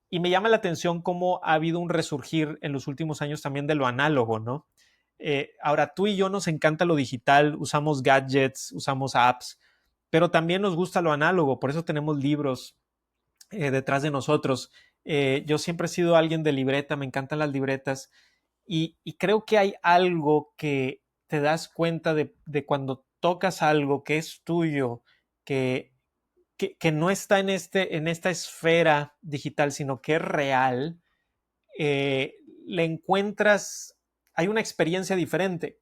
y me llama la atención cómo ha habido un resurgir en los últimos años también de lo análogo, ¿no? Ahora, tú y yo nos encanta lo digital, usamos gadgets, usamos apps, pero también nos gusta lo análogo, por eso tenemos libros detrás de nosotros. Yo siempre he sido alguien de libreta, me encantan las libretas, y creo que hay algo que te das cuenta de cuando tocas algo que es tuyo, que no está en esta esfera digital, sino que es real. Le encuentras, hay una experiencia diferente.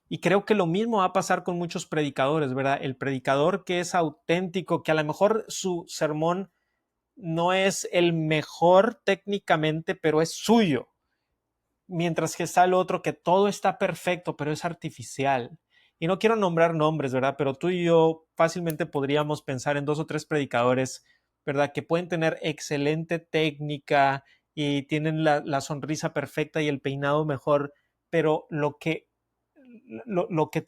Y creo que lo mismo va a pasar con muchos predicadores, ¿verdad? El predicador que es auténtico, que a lo mejor su sermón no es el mejor técnicamente, pero es suyo. Mientras que está el otro que todo está perfecto, pero es artificial. Y no quiero nombrar nombres, ¿verdad? Pero tú y yo fácilmente podríamos pensar en 2 o 3 predicadores, ¿verdad? Que pueden tener excelente técnica y tienen la sonrisa perfecta y el peinado mejor, pero lo que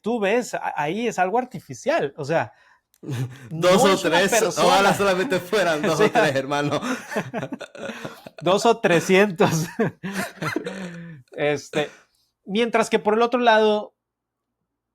tú ves ahí es algo artificial. O sea, Dos no o es una tres, persona. ojalá solamente fueran dos o tres, hermano. 2 o 300. Mientras que por el otro lado,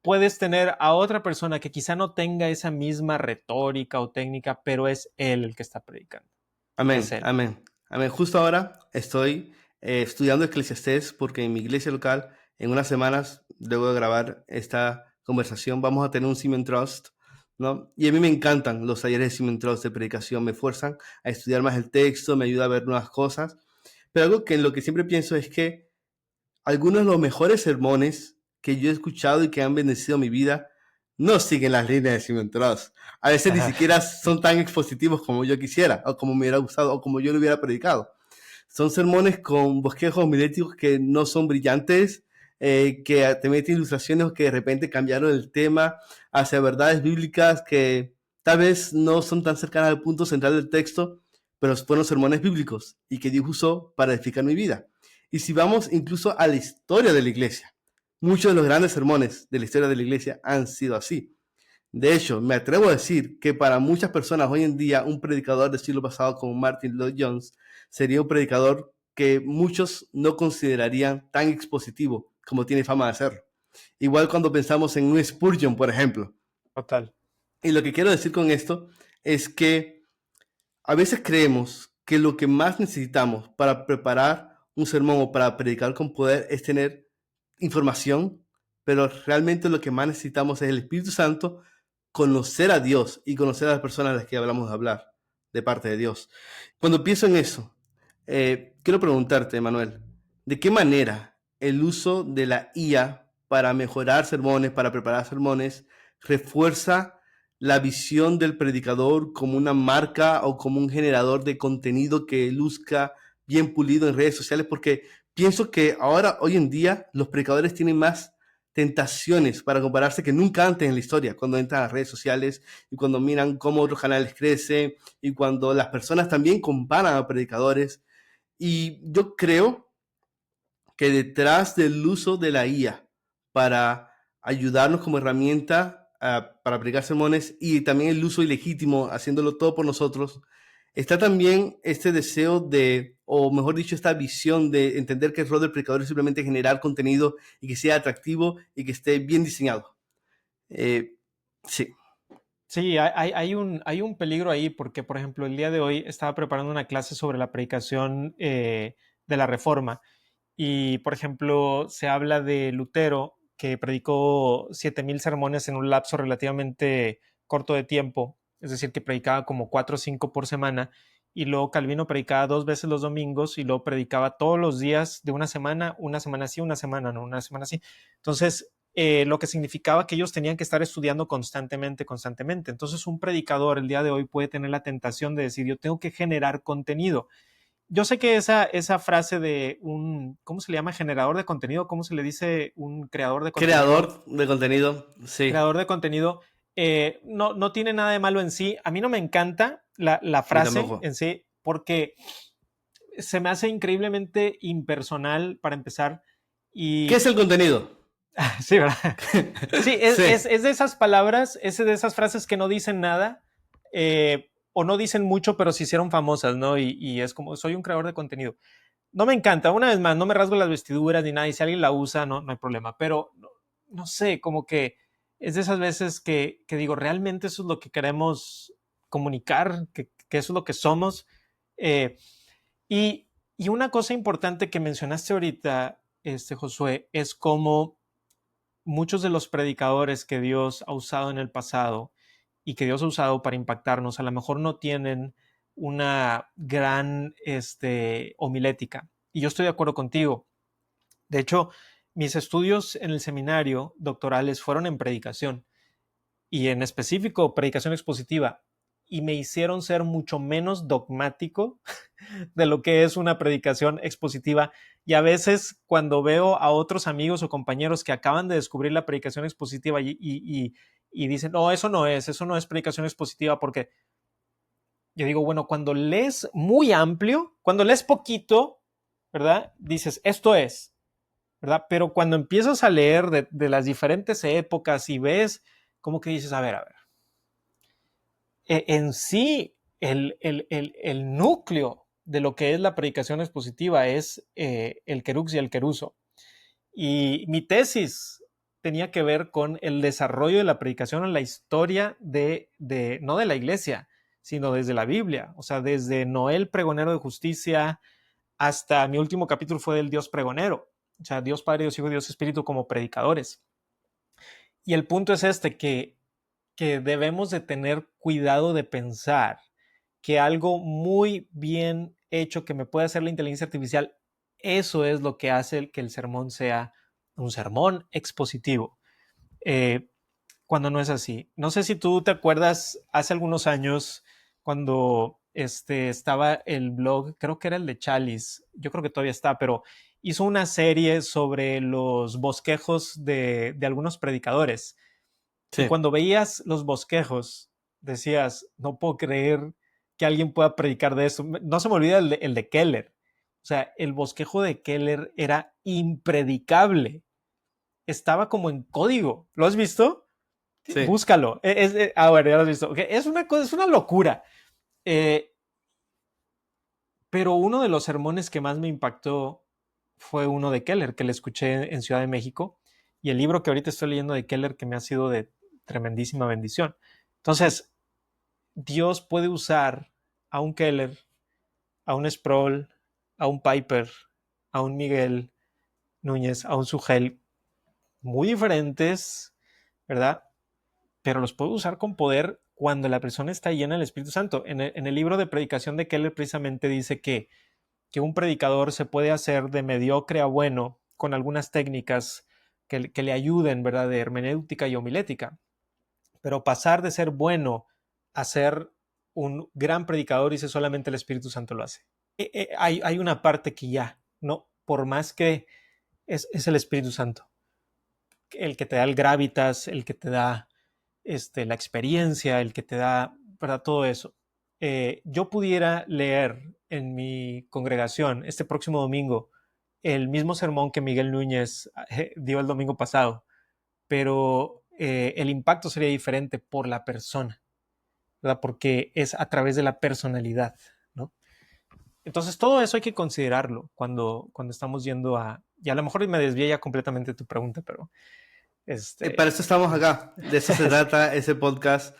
puedes tener a otra persona que quizá no tenga esa misma retórica o técnica, pero es él el que está predicando. Es Amén, él. amén, amén. Justo ahora estoy estudiando Eclesiastés porque en mi iglesia local, en unas semanas, luego de grabar esta conversación, vamos a tener un Simon Trust, ¿no? Y a mí me encantan los talleres de Simon Trust de predicación, me fuerzan a estudiar más el texto, me ayuda a ver nuevas cosas. Pero algo que en lo que siempre pienso es que algunos de los mejores sermones que yo he escuchado y que han bendecido mi vida no siguen las líneas de Simon Trust. A veces ni siquiera son tan expositivos como yo quisiera, o como me hubiera gustado, o como yo lo hubiera predicado. Son sermones con bosquejos homiléticos que no son brillantes, que te meten ilustraciones que de repente cambiaron el tema hacia verdades bíblicas que tal vez no son tan cercanas al punto central del texto, pero fueron sermones bíblicos y que Dios usó para edificar mi vida. Y si vamos incluso a la historia de la iglesia, muchos de los grandes sermones de la historia de la iglesia han sido así. De hecho, me atrevo a decir que para muchas personas hoy en día un predicador del siglo pasado como Martin Lloyd Jones sería un predicador que muchos no considerarían tan expositivo como tiene fama de ser. Igual cuando pensamos en un Spurgeon, por ejemplo. Total. Y lo que quiero decir con esto es que a veces creemos que lo que más necesitamos para preparar un sermón o para predicar con poder es tener información, pero realmente lo que más necesitamos es el Espíritu Santo, conocer a Dios y conocer a las personas a las que hablamos de hablar de parte de Dios. Cuando pienso en eso, quiero preguntarte, Manuel, ¿de qué manera el uso de la IA para mejorar sermones, para preparar sermones, refuerza la visión del predicador como una marca o como un generador de contenido que luzca bien pulido en redes sociales? Porque pienso que ahora, hoy en día, los predicadores tienen más tentaciones para compararse que nunca antes en la historia, cuando entran a las redes sociales y cuando miran cómo otros canales crecen y cuando las personas también comparan a predicadores. Y yo creo que detrás del uso de la IA para ayudarnos como herramienta para aplicar sermones y también el uso ilegítimo, haciéndolo todo por nosotros, está también este deseo de, o mejor dicho, esta visión de entender que el rol del predicador es simplemente generar contenido y que sea atractivo y que esté bien diseñado. Sí. Sí, hay un peligro ahí porque, por ejemplo, el día de hoy estaba preparando una clase sobre la predicación de la Reforma y, por ejemplo, se habla de Lutero, que predicó 7,000 sermones en un lapso relativamente corto de tiempo, es decir, que predicaba como 4 o 5 por semana, y luego Calvino predicaba 2 veces los domingos y luego predicaba todos los días de una semana sí, una semana no, una semana sí. Entonces, lo que significaba que ellos tenían que estar estudiando constantemente. Entonces, un predicador el día de hoy puede tener la tentación de decir, yo tengo que generar contenido. Yo sé que esa frase de ¿cómo se le llama? Generador de contenido, ¿cómo se le dice? Un creador de contenido. Creador de contenido, sí. Creador de contenido, no tiene nada de malo en sí. A mí no me encanta la A mí frase tampoco. en sí, porque se me hace increíblemente impersonal para empezar. ¿Qué es Y el contenido? sí, ¿verdad? Sí, Sí. es de esas palabras, es de esas frases que no dicen nada, o no dicen mucho, pero se hicieron famosas, ¿no? Y es como, soy un creador de contenido. No me encanta, una vez más, no me rasgo las vestiduras ni nada, y si alguien la usa, no hay problema, pero no sé, como que es de esas veces que digo, realmente eso es lo que queremos comunicar, que eso es lo que somos. Eh, y, y una cosa importante que mencionaste ahorita, Josué, es cómo muchos de los predicadores que Dios ha usado en el pasado y que Dios ha usado para impactarnos, a lo mejor no tienen una gran homilética. Y yo estoy de acuerdo contigo. De hecho, mis estudios en el seminario doctorales fueron en predicación y en específico predicación expositiva, y me hicieron ser mucho menos dogmático de lo que es una predicación expositiva. Y a veces cuando veo a otros amigos o compañeros que acaban de descubrir la predicación expositiva y dicen, no, eso no es predicación expositiva, porque yo digo, bueno, cuando lees muy amplio, cuando lees poquito, ¿verdad? Dices, esto es, ¿verdad? Pero cuando empiezas a leer de las diferentes épocas y ves, como que dices, a ver, en sí, el núcleo de lo que es la predicación expositiva es el querux y el queruso. Y mi tesis tenía que ver con el desarrollo de la predicación en la historia no de la iglesia, sino desde la Biblia. O sea, desde Noé el pregonero de justicia hasta mi último capítulo fue del Dios pregonero. O sea, Dios Padre, Dios Hijo, Dios Espíritu como predicadores. Y el punto es que debemos de tener cuidado de pensar que algo muy bien hecho que me puede hacer la inteligencia artificial, eso es lo que hace que el sermón sea un sermón expositivo, cuando no es así. No sé si tú te acuerdas hace algunos años cuando estaba el blog, creo que era el de Chalice, yo creo que todavía está, pero hizo una serie sobre los bosquejos de algunos predicadores. Y Sí, cuando veías los bosquejos, decías, no puedo creer que alguien pueda predicar de eso. No se me olvida el de Keller. O sea, el bosquejo de Keller era impredicable. Estaba como en código. ¿Lo has visto? sí. Búscalo. Bueno, ya lo has visto. Okay. Es una cosa, es una locura. Eh, pero uno de los sermones que más me impactó fue uno de Keller, que le escuché en Ciudad de México, y el libro que ahorita estoy leyendo de Keller, que me ha sido de tremendísima bendición. Entonces, Dios puede usar a un Keller, a un Sproul, a un Piper, a un Miguel Núñez, a un Sugel, muy diferentes, ¿verdad? Pero los puede usar con poder cuando la persona está llena del Espíritu Santo. En el libro de predicación de Keller precisamente dice que un predicador se puede hacer de mediocre a bueno con algunas técnicas que le ayuden, ¿verdad? De hermenéutica y homilética. Pero pasar de ser bueno a ser un gran predicador, dice solamente el Espíritu Santo lo hace. Hay una parte que ya, ¿no? Por más que es el Espíritu Santo, el que te da el gravitas, el que te da la experiencia, el que te da, ¿verdad? Todo eso. Yo pudiera leer en mi congregación este próximo domingo el mismo sermón que Miguel Núñez dio el domingo pasado, pero el impacto sería diferente por la persona, ¿verdad? Porque es a través de la personalidad, ¿no? Entonces todo eso hay que considerarlo cuando estamos yendo a... Y a lo mejor me desvié ya completamente de tu pregunta, pero Para eso estamos acá. De eso se sí. trata ese podcast.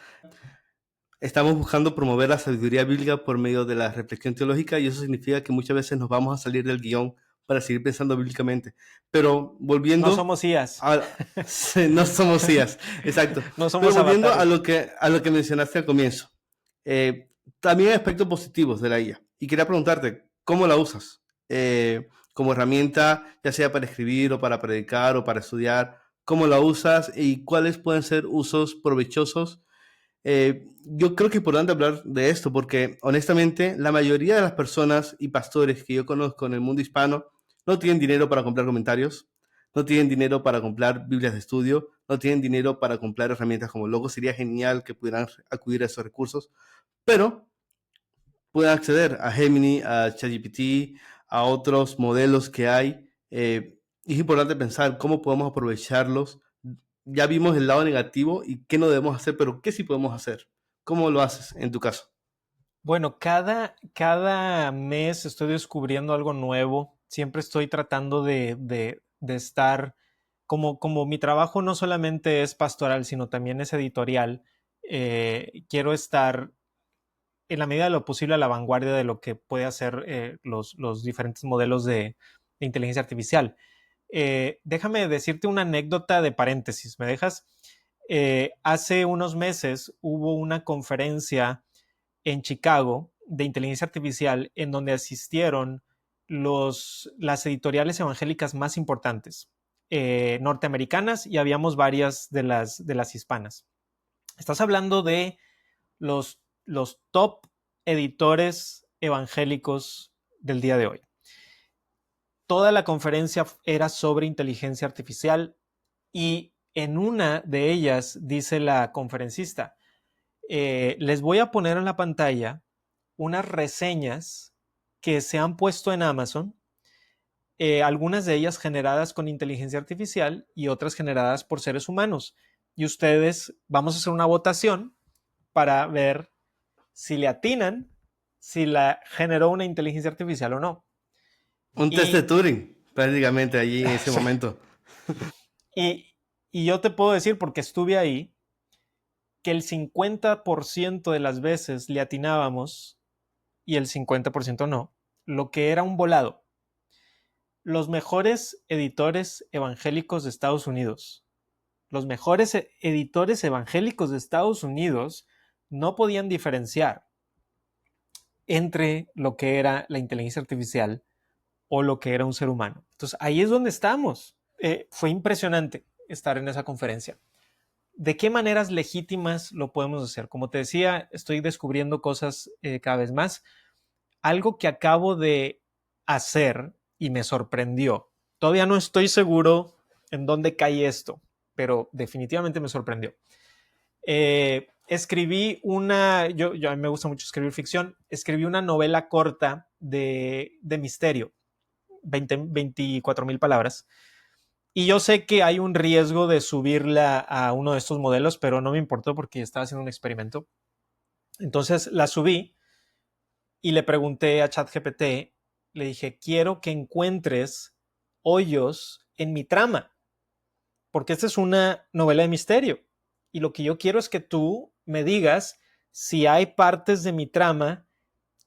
Estamos buscando promover la sabiduría bíblica por medio de la reflexión teológica y eso significa que muchas veces nos vamos a salir del guión para seguir pensando bíblicamente. Pero No volviendo somos IAS. sí, no somos IAS, exacto. No Pero somos volviendo a avatares. lo que mencionaste al comienzo, también hay aspectos positivos de la IA. Y quería preguntarte, ¿cómo la usas? Como herramienta, ya sea para escribir o para predicar o para estudiar, ¿cómo la usas y cuáles pueden ser usos provechosos? Yo creo que es importante hablar de esto porque honestamente la mayoría de las personas y pastores que yo conozco en el mundo hispano no tienen dinero para comprar comentarios, no tienen dinero para comprar Biblias de estudio, no tienen dinero para comprar herramientas como Logo. Sería genial que pudieran acudir a esos recursos, pero pueden acceder a Gemini, a ChatGPT, a otros modelos que hay. Es importante pensar cómo podemos aprovecharlos. Ya vimos el lado negativo y qué no debemos hacer, pero qué sí podemos hacer. ¿Cómo lo haces en tu caso? Bueno, cada mes estoy descubriendo algo nuevo. Siempre estoy tratando de estar, como mi trabajo no solamente es pastoral, sino también es editorial, quiero estar en la medida de lo posible a la vanguardia de lo que puede hacer los diferentes modelos de inteligencia artificial. Déjame decirte una anécdota de paréntesis, ¿me dejas? Hace unos meses hubo una conferencia en Chicago de inteligencia artificial en donde asistieron las editoriales evangélicas más importantes, norteamericanas, y habíamos varias de las hispanas. Estás hablando de los top editores evangélicos del día de hoy. Toda la conferencia era sobre inteligencia artificial y en una de ellas dice la conferencista, les voy a poner en la pantalla unas reseñas que se han puesto en Amazon, algunas de ellas generadas con inteligencia artificial y otras generadas por seres humanos. Y ustedes, vamos a hacer una votación para ver si le atinan, si la generó una inteligencia artificial o no. Un test de Y, Turing, prácticamente allí en ese momento. y, y yo te puedo decir, porque estuve ahí, que el 50% de las veces le atinábamos y el 50% no, lo que era un volado. Los mejores editores evangélicos de Estados Unidos, los mejores editores evangélicos de Estados Unidos no podían diferenciar entre lo que era la inteligencia artificial o lo que era un ser humano. Entonces ahí es donde estamos. Fue impresionante estar en esa conferencia. ¿de qué maneras legítimas lo podemos hacer? Como te decía, estoy descubriendo cosas cada vez más. Algo que acabo de hacer y me sorprendió. Todavía no estoy seguro en dónde cae esto, pero definitivamente me sorprendió. Escribí a mí me gusta mucho escribir ficción, escribí una novela corta de misterio, 24,000 palabras. Y yo sé que hay un riesgo de subirla a uno de estos modelos, pero no me importó porque estaba haciendo un experimento. Entonces la subí y le pregunté a ChatGPT, le dije, quiero que encuentres hoyos en mi trama, porque esta es una novela de misterio. Y lo que yo quiero es que tú me digas si hay partes de mi trama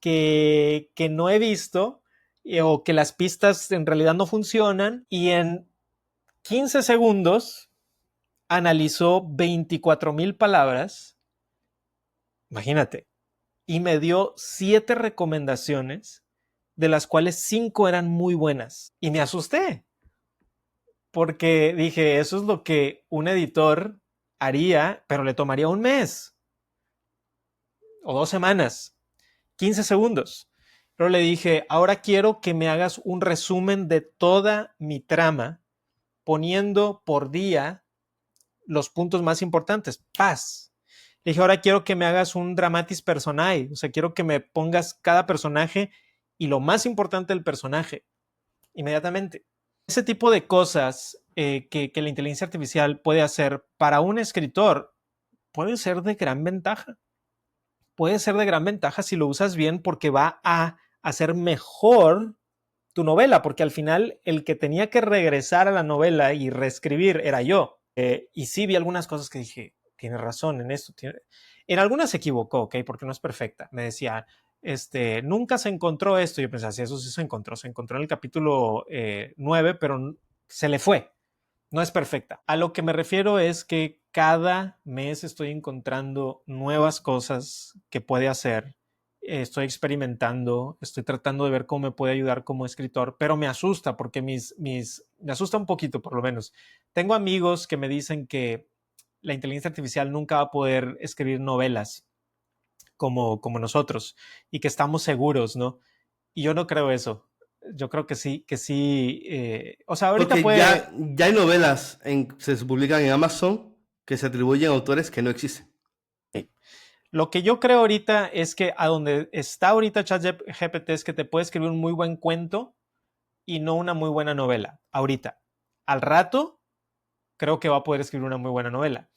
que no he visto o que las pistas en realidad no funcionan. Y en 15 segundos analizó 24,000 palabras, imagínate, y me dio 7 recomendaciones, de las cuales 5 eran muy buenas. Y me asusté, porque dije, eso es lo que un editor haría, pero le tomaría un mes o 2 semanas, 15 segundos. Pero le dije, ahora quiero que me hagas un resumen de toda mi trama, poniendo por día los puntos más importantes. Paz. Le dije, ahora quiero que me hagas un dramatis personae, o sea, quiero que me pongas cada personaje y lo más importante del personaje, inmediatamente. Ese tipo de cosas que la inteligencia artificial puede hacer para un escritor puede ser de gran ventaja. Puede ser de gran ventaja si lo usas bien, porque va a hacer mejor tu novela, porque al final el que tenía que regresar a la novela y reescribir era yo. Y sí vi algunas cosas que dije, tiene razón en esto. En algunas se equivocó, ¿ok? Porque no es perfecta. Me decía, nunca se encontró esto. Yo pensaba, sí, eso sí se encontró en el capítulo 9, pero se le fue. No es perfecta. A lo que me refiero es que cada mes estoy encontrando nuevas cosas que puede hacer. Estoy experimentando, estoy tratando de ver cómo me puede ayudar como escritor, pero me asusta porque me asusta un poquito por lo menos. Tengo amigos que me dicen que la inteligencia artificial nunca va a poder escribir novelas como nosotros y que estamos seguros, ¿no? Y yo no creo eso. Yo creo que sí. O sea, ahorita Porque puede. ya hay novelas se publican en Amazon que se atribuyen a autores que no existen. Lo que yo creo ahorita es que a donde está ahorita ChatGPT es que te puede escribir un muy buen cuento y no una muy buena novela. Ahorita. Al rato, creo que va a poder escribir una muy buena novela.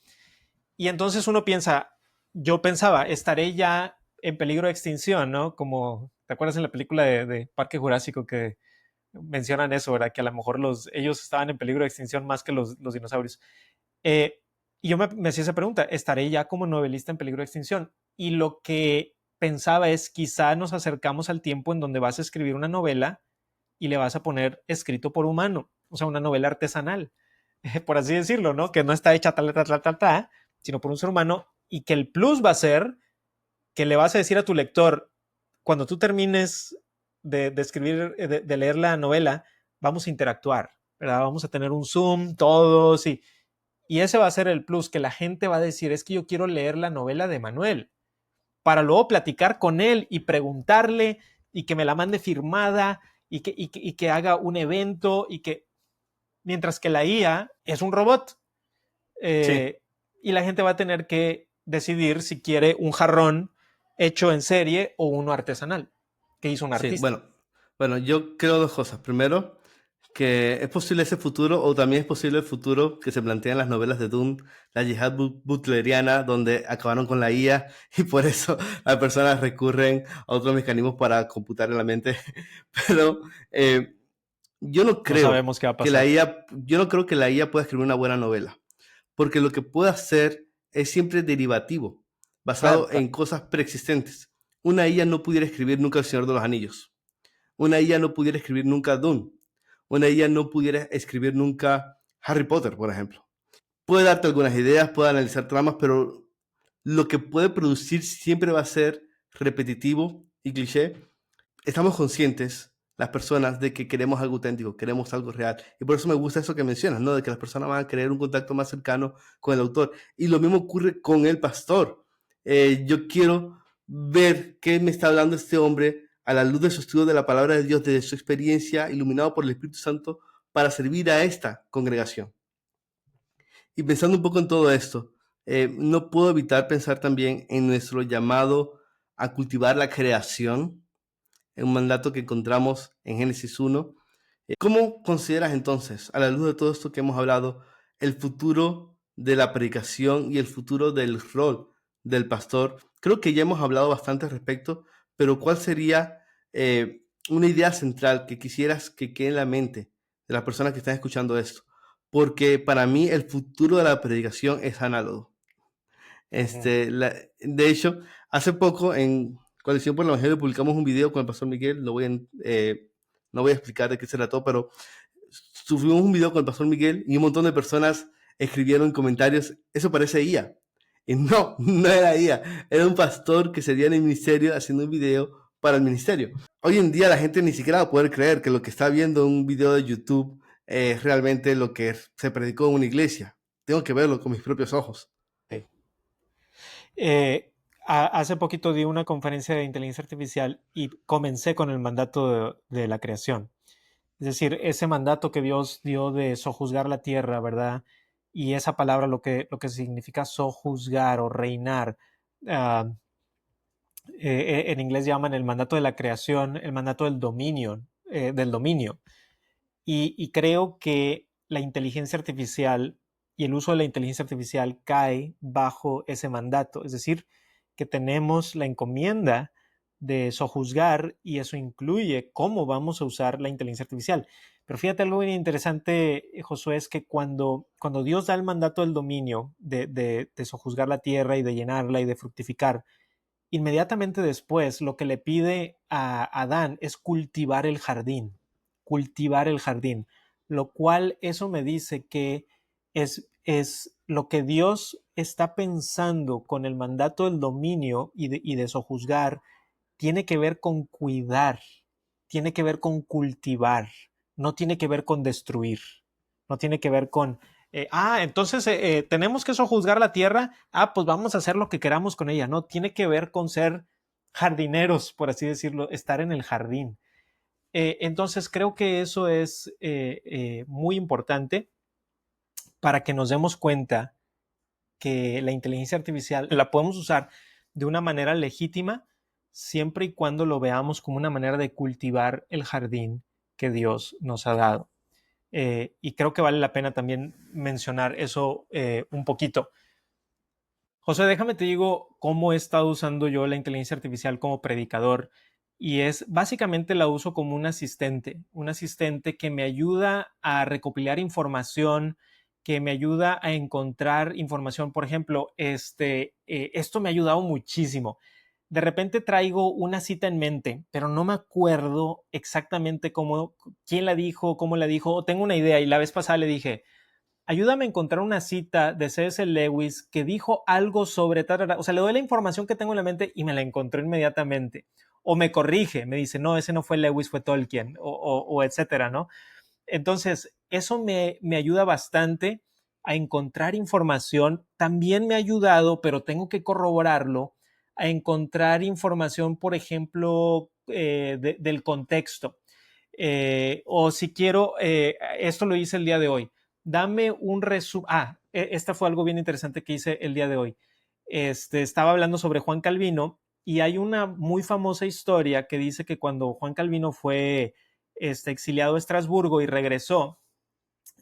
Y entonces uno piensa, yo pensaba, estaré ya en peligro de extinción, ¿no? Como, ¿te acuerdas en la película de Parque Jurásico que mencionan eso, ¿verdad? Que a lo mejor ellos estaban en peligro de extinción más que los dinosaurios. Y yo me hacía esa pregunta, ¿estaré ya como novelista en peligro de extinción? Y lo que pensaba es, quizá nos acercamos al tiempo en donde vas a escribir una novela y le vas a poner escrito por humano, o sea, una novela artesanal, por así decirlo, ¿no? Que no está hecha tal, sino por un ser humano, y que el plus va a ser que le vas a decir a tu lector, cuando tú termines de escribir, de leer la novela, vamos a interactuar, ¿verdad? Vamos a tener un Zoom todos y ese va a ser el plus, que la gente va a decir, es que yo quiero leer la novela de Manuel, para luego platicar con él y preguntarle y que me la mande firmada y que haga un evento mientras que la IA es un robot Sí, y la gente va a tener que decidir si quiere un jarrón hecho en serie o uno artesanal que hizo un sí. artista. Bueno, yo creo dos cosas. Primero, que es posible ese futuro, o también es posible el futuro que se plantea en las novelas de Dune, la yihad butleriana, donde acabaron con la IA y por eso las personas recurren a otros mecanismos para computar en la mente. Pero yo no No creo sabemos qué va a que la pasar. IA, yo no creo que la IA pueda escribir una buena novela, porque lo que puede hacer es siempre derivativo, Claro, basado claro. en cosas preexistentes. Una IA no pudiera escribir nunca El Señor de los Anillos. Una IA no pudiera escribir nunca Dune. Una IA no pudiera escribir nunca Harry Potter, por ejemplo. Puede darte algunas ideas, puede analizar tramas, pero lo que puede producir siempre va a ser repetitivo y cliché. Estamos conscientes las personas de que queremos algo auténtico, queremos algo real. Y por eso me gusta eso que mencionas, ¿no? De que las personas van a querer un contacto más cercano con el autor. Y lo mismo ocurre con el pastor. Yo quiero ver qué me está hablando este hombre a la luz de su estudio de la palabra de Dios, de su experiencia, iluminado por el Espíritu Santo, para servir a esta congregación. Y pensando un poco en todo esto, no puedo evitar pensar también en nuestro llamado a cultivar la creación, en un mandato que encontramos en Génesis 1. ¿Cómo consideras entonces, a la luz de todo esto que hemos hablado, el futuro de la predicación y el futuro del rol del pastor? Creo que ya hemos hablado bastante al respecto, pero ¿cuál sería una idea central que quisieras que quede en la mente de las personas que están escuchando esto? Porque para mí el futuro de la predicación es análogo. Ujú. De hecho, hace poco en Coalición por el Evangelio publicamos un video con el pastor Miguel. No voy a explicar de qué se trató, pero subimos un video con el pastor Miguel y un montón de personas escribieron en comentarios, eso parece IA. Y no, no era IA, era un pastor que sería en el ministerio haciendo un video para el ministerio. Hoy en día la gente ni siquiera va a poder creer que lo que está viendo en un video de YouTube es realmente lo que se predicó en una iglesia. Tengo que verlo con mis propios ojos. Sí. Hace poquito di una conferencia de inteligencia artificial y comencé con el mandato de la creación. Es decir, ese mandato que Dios dio de sojuzgar la tierra, ¿verdad? Y esa palabra lo que significa sojuzgar o reinar, ah, en inglés llaman el mandato de la creación, el mandato del dominio. Y creo que la inteligencia artificial y el uso de la inteligencia artificial cae bajo ese mandato. Es decir, que tenemos la encomienda de sojuzgar y eso incluye cómo vamos a usar la inteligencia artificial. Pero fíjate algo bien interesante, Josué, es que cuando Dios da el mandato del dominio, de sojuzgar la tierra y de llenarla y de fructificar, inmediatamente después lo que le pide a Adán es cultivar el jardín, lo cual eso me dice que es lo que Dios está pensando con el mandato del dominio y de sojuzgar, tiene que ver con cuidar, tiene que ver con cultivar, no tiene que ver con destruir, no tiene que ver con, entonces tenemos que sojuzgar la tierra, pues vamos a hacer lo que queramos con ella, no, tiene que ver con ser jardineros, por así decirlo, estar en el jardín. Entonces creo que eso es muy importante para que nos demos cuenta que la inteligencia artificial la podemos usar de una manera legítima siempre y cuando lo veamos como una manera de cultivar el jardín que Dios nos ha dado. Y creo que vale la pena también mencionar eso un poquito. José, déjame te digo cómo he estado usando yo la inteligencia artificial como predicador y es básicamente la uso como un asistente que me ayuda a recopilar información, que me ayuda a encontrar información. Por ejemplo, esto me ha ayudado muchísimo. De repente traigo una cita en mente, pero no me acuerdo exactamente quién la dijo, cómo la dijo, o tengo una idea y la vez pasada le dije, ayúdame a encontrar una cita de C.S. Lewis que dijo algo sobre tarara. O sea, le doy la información que tengo en la mente y me la encontró inmediatamente. O me corrige, me dice, no, ese no fue Lewis, fue Tolkien, o etcétera, ¿no? Entonces, eso me ayuda bastante a encontrar información. También me ha ayudado, pero tengo que corroborarlo, a encontrar información, por ejemplo, del contexto. O si quiero, esto lo hice el día de hoy, dame un resumen. Esta fue algo bien interesante que hice el día de hoy. Estaba hablando sobre Juan Calvino y hay una muy famosa historia que dice que cuando Juan Calvino fue exiliado a Estrasburgo y regresó,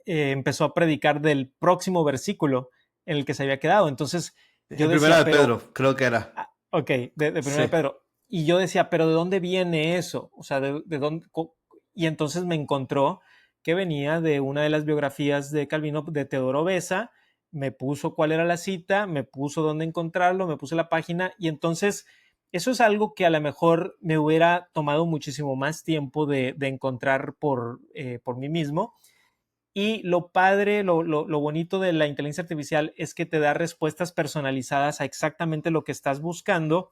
empezó a predicar del próximo versículo en el que se había quedado. Entonces yo En primera decía, de Pedro, creo que era. ok, de primera de Sí. Pedro. Y yo decía, pero ¿de dónde viene eso? O sea, ¿de dónde? Y entonces me encontró que venía de una de las biografías de Calvino, de Teodoro Beza, me puso cuál era la cita, me puso dónde encontrarlo, me puse la página y entonces eso es algo que a lo mejor me hubiera tomado muchísimo más tiempo de encontrar por mí mismo. Y lo padre, lo bonito de la inteligencia artificial es que te da respuestas personalizadas a exactamente lo que estás buscando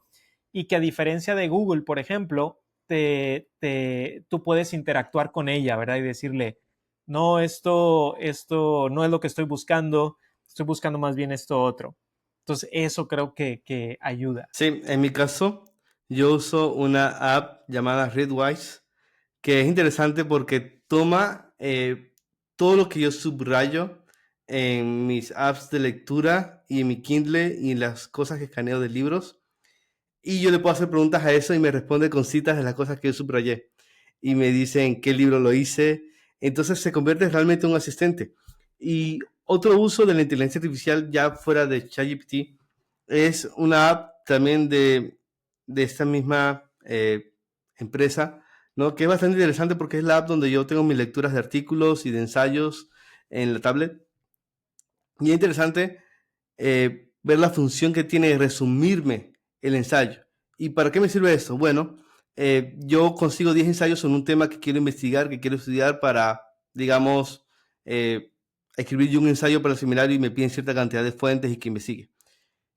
y que a diferencia de Google, por ejemplo, tú puedes interactuar con ella, ¿verdad? Y decirle, no, esto no es lo que estoy buscando más bien esto otro. Entonces, eso creo que ayuda. Sí, en mi caso, yo uso una app llamada Readwise, que es interesante porque toma todo lo que yo subrayo en mis apps de lectura y en mi Kindle y las cosas que escaneo de libros. Y yo le puedo hacer preguntas a eso y me responde con citas de las cosas que yo subrayé. Y me dice en qué libro lo hice. Entonces se convierte realmente en un asistente. Y otro uso de la inteligencia artificial ya fuera de ChatGPT es una app también de esta misma empresa, ¿no? Que es bastante interesante porque es la app donde yo tengo mis lecturas de artículos y de ensayos en la tablet. Y es interesante ver la función que tiene de resumirme el ensayo. ¿Y para qué me sirve esto? Bueno, yo consigo 10 ensayos sobre un tema que quiero investigar, que quiero estudiar para, digamos, escribir yo un ensayo para el seminario y me piden cierta cantidad de fuentes y que investigue.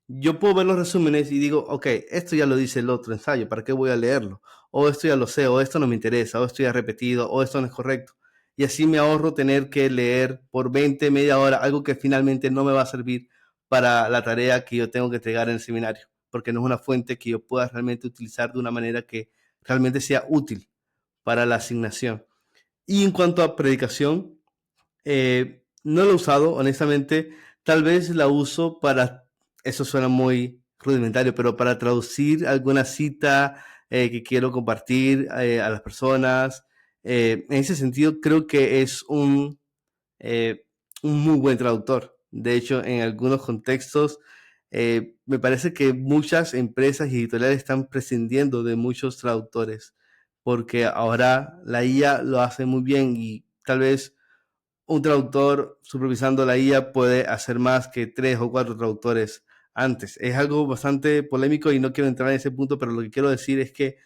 Yo puedo ver los resúmenes y digo, ok, esto ya lo dice el otro ensayo, ¿para qué voy a leerlo? O esto ya lo sé, o esto no me interesa, o esto ya repetido, o esto no es correcto. Y así me ahorro tener que leer por 20, media hora, algo que finalmente no me va a servir para la tarea que yo tengo que entregar en el seminario, porque no es una fuente que yo pueda realmente utilizar de una manera que realmente sea útil para la asignación. Y en cuanto a predicación, no lo he usado, honestamente. Tal vez la uso para, eso suena muy rudimentario, pero para traducir alguna cita que quiero compartir a las personas. En ese sentido, creo que es un muy buen traductor. De hecho, en algunos contextos, me parece que muchas empresas y editoriales están prescindiendo de muchos traductores, porque ahora la IA lo hace muy bien y tal vez un traductor supervisando la IA puede hacer más que 3 o 4 traductores antes. Es algo bastante polémico y no quiero entrar en ese punto, pero lo que quiero decir es que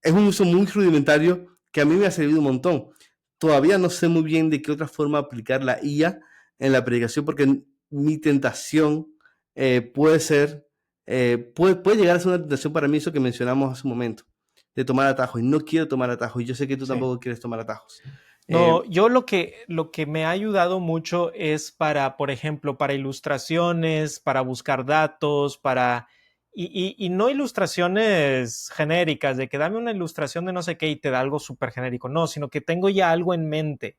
es un uso muy rudimentario que a mí me ha servido un montón. Todavía no sé muy bien de qué otra forma aplicar la IA en la predicación, porque mi tentación puede ser, puede llegar a ser una tentación para mí, eso que mencionamos hace un momento, de tomar atajos. Y no quiero tomar atajos, y yo sé que tú Sí. tampoco quieres tomar atajos. No, yo lo que me ha ayudado mucho es para, por ejemplo, para ilustraciones, para buscar datos, y no ilustraciones genéricas, de que dame una ilustración de no sé qué y te da algo súper genérico, no, sino que tengo ya algo en mente,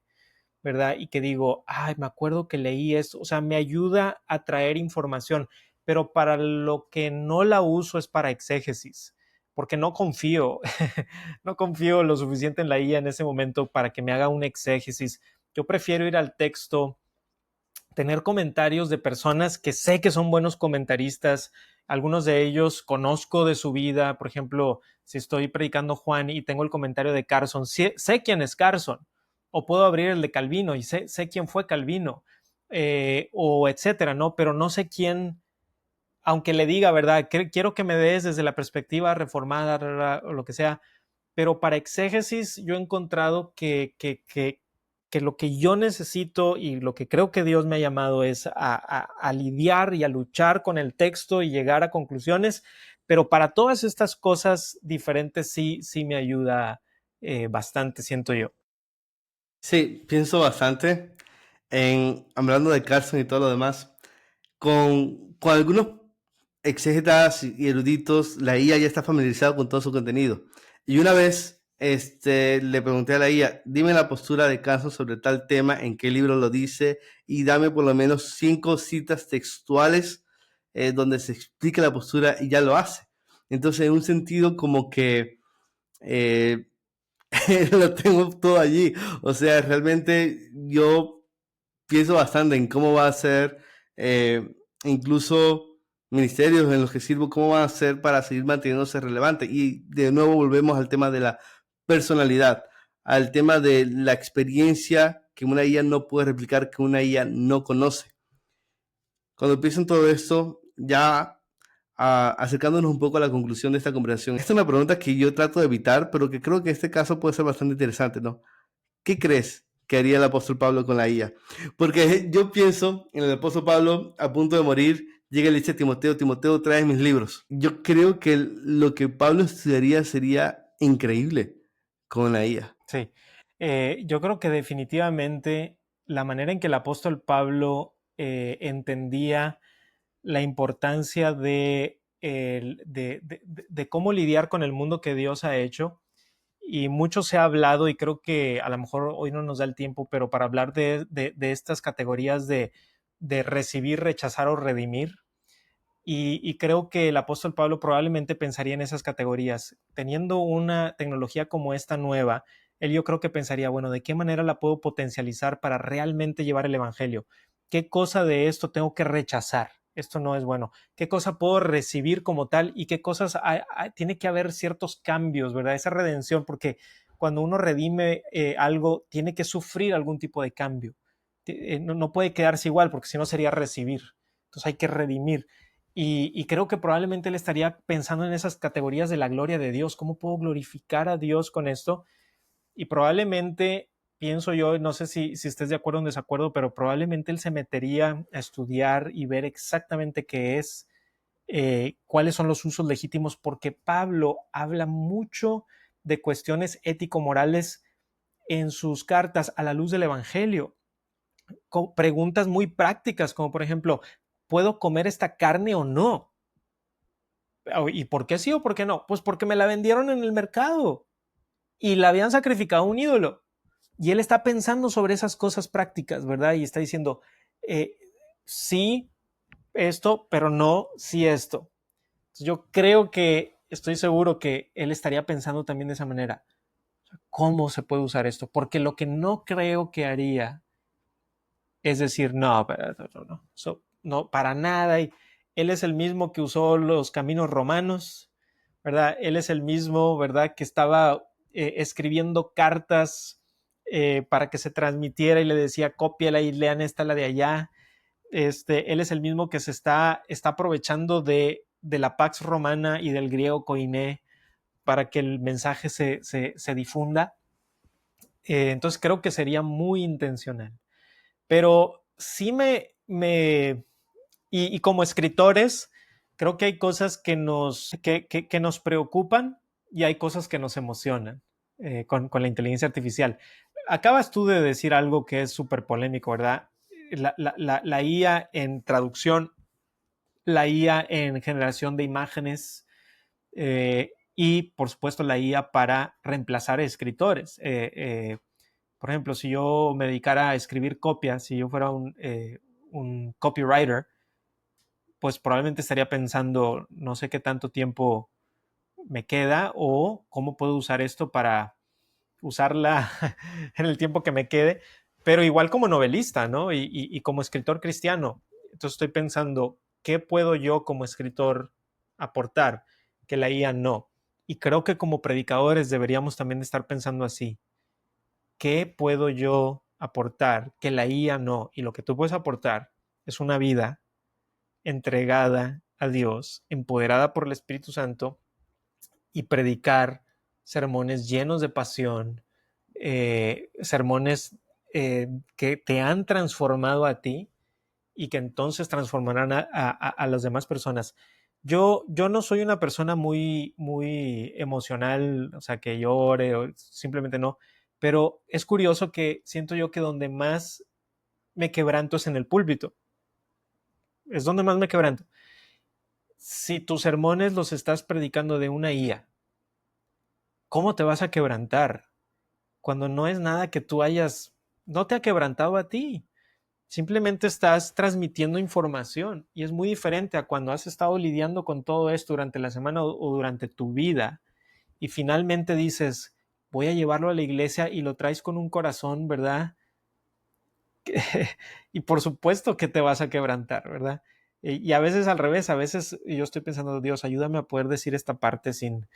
¿verdad? Y que digo, ay, me acuerdo que leí esto, o sea, me ayuda a traer información, pero para lo que no la uso es para exégesis, porque no confío, no confío lo suficiente en la IA en ese momento para que me haga un exégesis. Yo prefiero ir al texto, tener comentarios de personas que sé que son buenos comentaristas. Algunos de ellos conozco de su vida. Por ejemplo, si estoy predicando Juan y tengo el comentario de Carson, sé quién es Carson. O puedo abrir el de Calvino y sé quién fue Calvino. O etcétera, ¿no? Pero no sé quién, aunque le diga, ¿verdad? Quiero que me des desde la perspectiva reformada o lo que sea, pero para exégesis yo he encontrado que lo que yo necesito y lo que creo que Dios me ha llamado es a lidiar y a luchar con el texto y llegar a conclusiones, pero para todas estas cosas diferentes sí me ayuda bastante, siento yo. Sí, pienso bastante en, hablando de Carson y todo lo demás, con algunos exégetas y eruditos, la IA ya está familiarizada con todo su contenido. Y una vez le pregunté a la IA, dime la postura de Carson sobre tal tema, en qué libro lo dice, y dame por lo menos 5 citas textuales donde se explique la postura y ya lo hace. Entonces, en un sentido como que eh, lo tengo todo allí. O sea, realmente yo pienso bastante en cómo va a ser, incluso ministerios en los que sirvo, cómo van a ser para seguir manteniéndose relevante. Y de nuevo volvemos al tema de la personalidad, al tema de la experiencia que una IA no puede replicar, que una IA no conoce. Cuando pienso en todo esto, ya acercándonos un poco a la conclusión de esta conversación, esta es una pregunta que yo trato de evitar, pero que creo que en este caso puede ser bastante interesante, ¿no? ¿Qué crees que haría el apóstol Pablo con la IA? Porque yo pienso en el apóstol Pablo a punto de morir, llega y le dice a Timoteo, Timoteo, trae mis libros. Yo creo que lo que Pablo estudiaría sería increíble con la IA. Sí. Yo creo que definitivamente la manera en que el apóstol Pablo entendía la importancia de cómo lidiar con el mundo que Dios ha hecho, y mucho se ha hablado, y creo que a lo mejor hoy no nos da el tiempo, pero para hablar de estas categorías de recibir, rechazar o redimir. Y creo que el apóstol Pablo probablemente pensaría en esas categorías. Teniendo una tecnología como esta nueva, él yo creo que pensaría, bueno, ¿de qué manera la puedo potencializar para realmente llevar el evangelio? ¿Qué cosa de esto tengo que rechazar? Esto no es bueno. ¿Qué cosa puedo recibir como tal? ¿Y qué cosas tiene que haber ciertos cambios, ¿verdad? Esa redención, porque cuando uno redime algo, tiene que sufrir algún tipo de cambio. No puede quedarse igual, porque si no sería recibir. Entonces hay que redimir. Y creo que probablemente él estaría pensando en esas categorías de la gloria de Dios. ¿Cómo puedo glorificar a Dios con esto? Y probablemente, pienso yo, no sé si estés de acuerdo o en desacuerdo, pero probablemente él se metería a estudiar y ver exactamente qué es, cuáles son los usos legítimos, porque Pablo habla mucho de cuestiones ético-morales en sus cartas a la luz del Evangelio. Preguntas muy prácticas, como por ejemplo, ¿puedo comer esta carne o no? ¿Y por qué sí o por qué no? Pues porque me la vendieron en el mercado y la habían sacrificado a un ídolo. Y él está pensando sobre esas cosas prácticas, ¿verdad? Y está diciendo, eh, sí esto, pero no sí esto. Entonces, yo creo que, estoy seguro que él estaría pensando también de esa manera. ¿Cómo se puede usar esto? Porque lo que no creo que haría es decir, no, no, no, para nada. Y él es el mismo que usó los caminos romanos, ¿verdad? Él es el mismo, ¿verdad? Que estaba escribiendo cartas para que se transmitiera y le decía, cópiala y lean esta, la de allá. Él es el mismo que está aprovechando de la Pax Romana y del griego koiné para que el mensaje se difunda. Entonces creo que sería muy intencional. Pero sí y como escritores, creo que hay cosas que nos preocupan y hay cosas que nos emocionan con la inteligencia artificial. Acabas tú de decir algo que es súper polémico, ¿verdad? La IA en traducción, la IA en generación de imágenes y, por supuesto, la IA para reemplazar escritores. Por ejemplo, si yo me dedicara a escribir copias, si yo fuera un copywriter, pues probablemente estaría pensando, no sé qué tanto tiempo me queda o cómo puedo usar esto para usarla en el tiempo que me quede, pero igual como novelista, ¿no? Y como escritor cristiano. Entonces estoy pensando, ¿qué puedo yo como escritor aportar que la IA no? Y creo que como predicadores deberíamos también estar pensando así. ¿Qué puedo yo aportar que la IA no? Y lo que tú puedes aportar es una vida entregada a Dios, empoderada por el Espíritu Santo y predicar sermones llenos de pasión, sermones que te han transformado a ti y que entonces transformarán a las demás personas. Yo no soy una persona muy emocional, o sea, que llore o simplemente no, pero es curioso que siento yo que donde más me quebranto es en el púlpito, es donde más me quebranto. Si tus sermones los estás predicando de una IA, ¿cómo te vas a quebrantar cuando no es nada que tú no te ha quebrantado a ti? Simplemente estás transmitiendo información y es muy diferente a cuando has estado lidiando con todo esto durante la semana o durante tu vida y finalmente dices, voy a llevarlo a la iglesia y lo traes con un corazón, ¿verdad? Y por supuesto que te vas a quebrantar, ¿verdad? Y a veces al revés, a veces yo estoy pensando, Dios, ayúdame a poder decir esta parte sin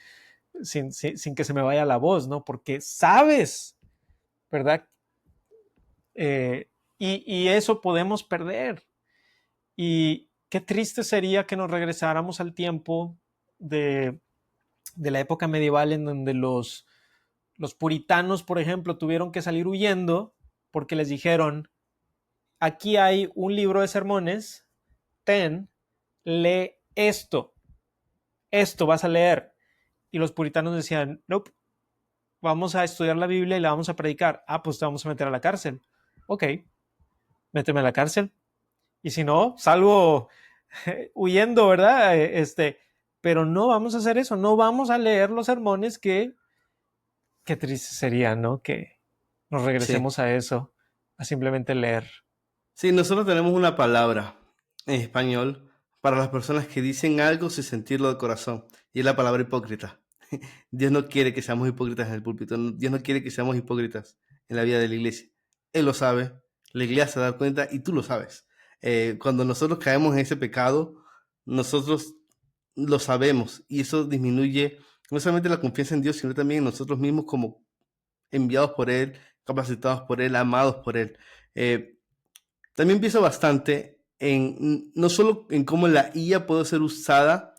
que se me vaya la voz, ¿no? Porque sabes, ¿verdad? Y eso podemos perder. Y qué triste sería que nos regresáramos al tiempo de, de la época medieval en donde los puritanos, por ejemplo, tuvieron que salir huyendo porque les dijeron, aquí hay un libro de sermones, lee esto vas a leer. Y los puritanos decían, nope, vamos a estudiar la Biblia y la vamos a predicar. Ah, pues te vamos a meter a la cárcel. Ok, méteme a la cárcel. Y si no, salgo huyendo, ¿verdad? Pero no vamos a hacer eso, no vamos a leer los sermones que, qué triste sería, ¿no? Que nos Sí. regresemos a eso, a simplemente leer. Sí, nosotros tenemos una palabra en español para las personas que dicen algo sin sentirlo de corazón, y es la palabra hipócrita. Dios no quiere que seamos hipócritas en el púlpito, Dios no quiere que seamos hipócritas en la vida de la iglesia. Él lo sabe, la iglesia se da cuenta y tú lo sabes. Cuando nosotros caemos en ese pecado, nosotros lo sabemos y eso disminuye no solamente la confianza en Dios, sino también en nosotros mismos como enviados por Él, capacitados por Él, amados por Él. Eh, También pienso bastante en no solo en cómo la IA puede ser usada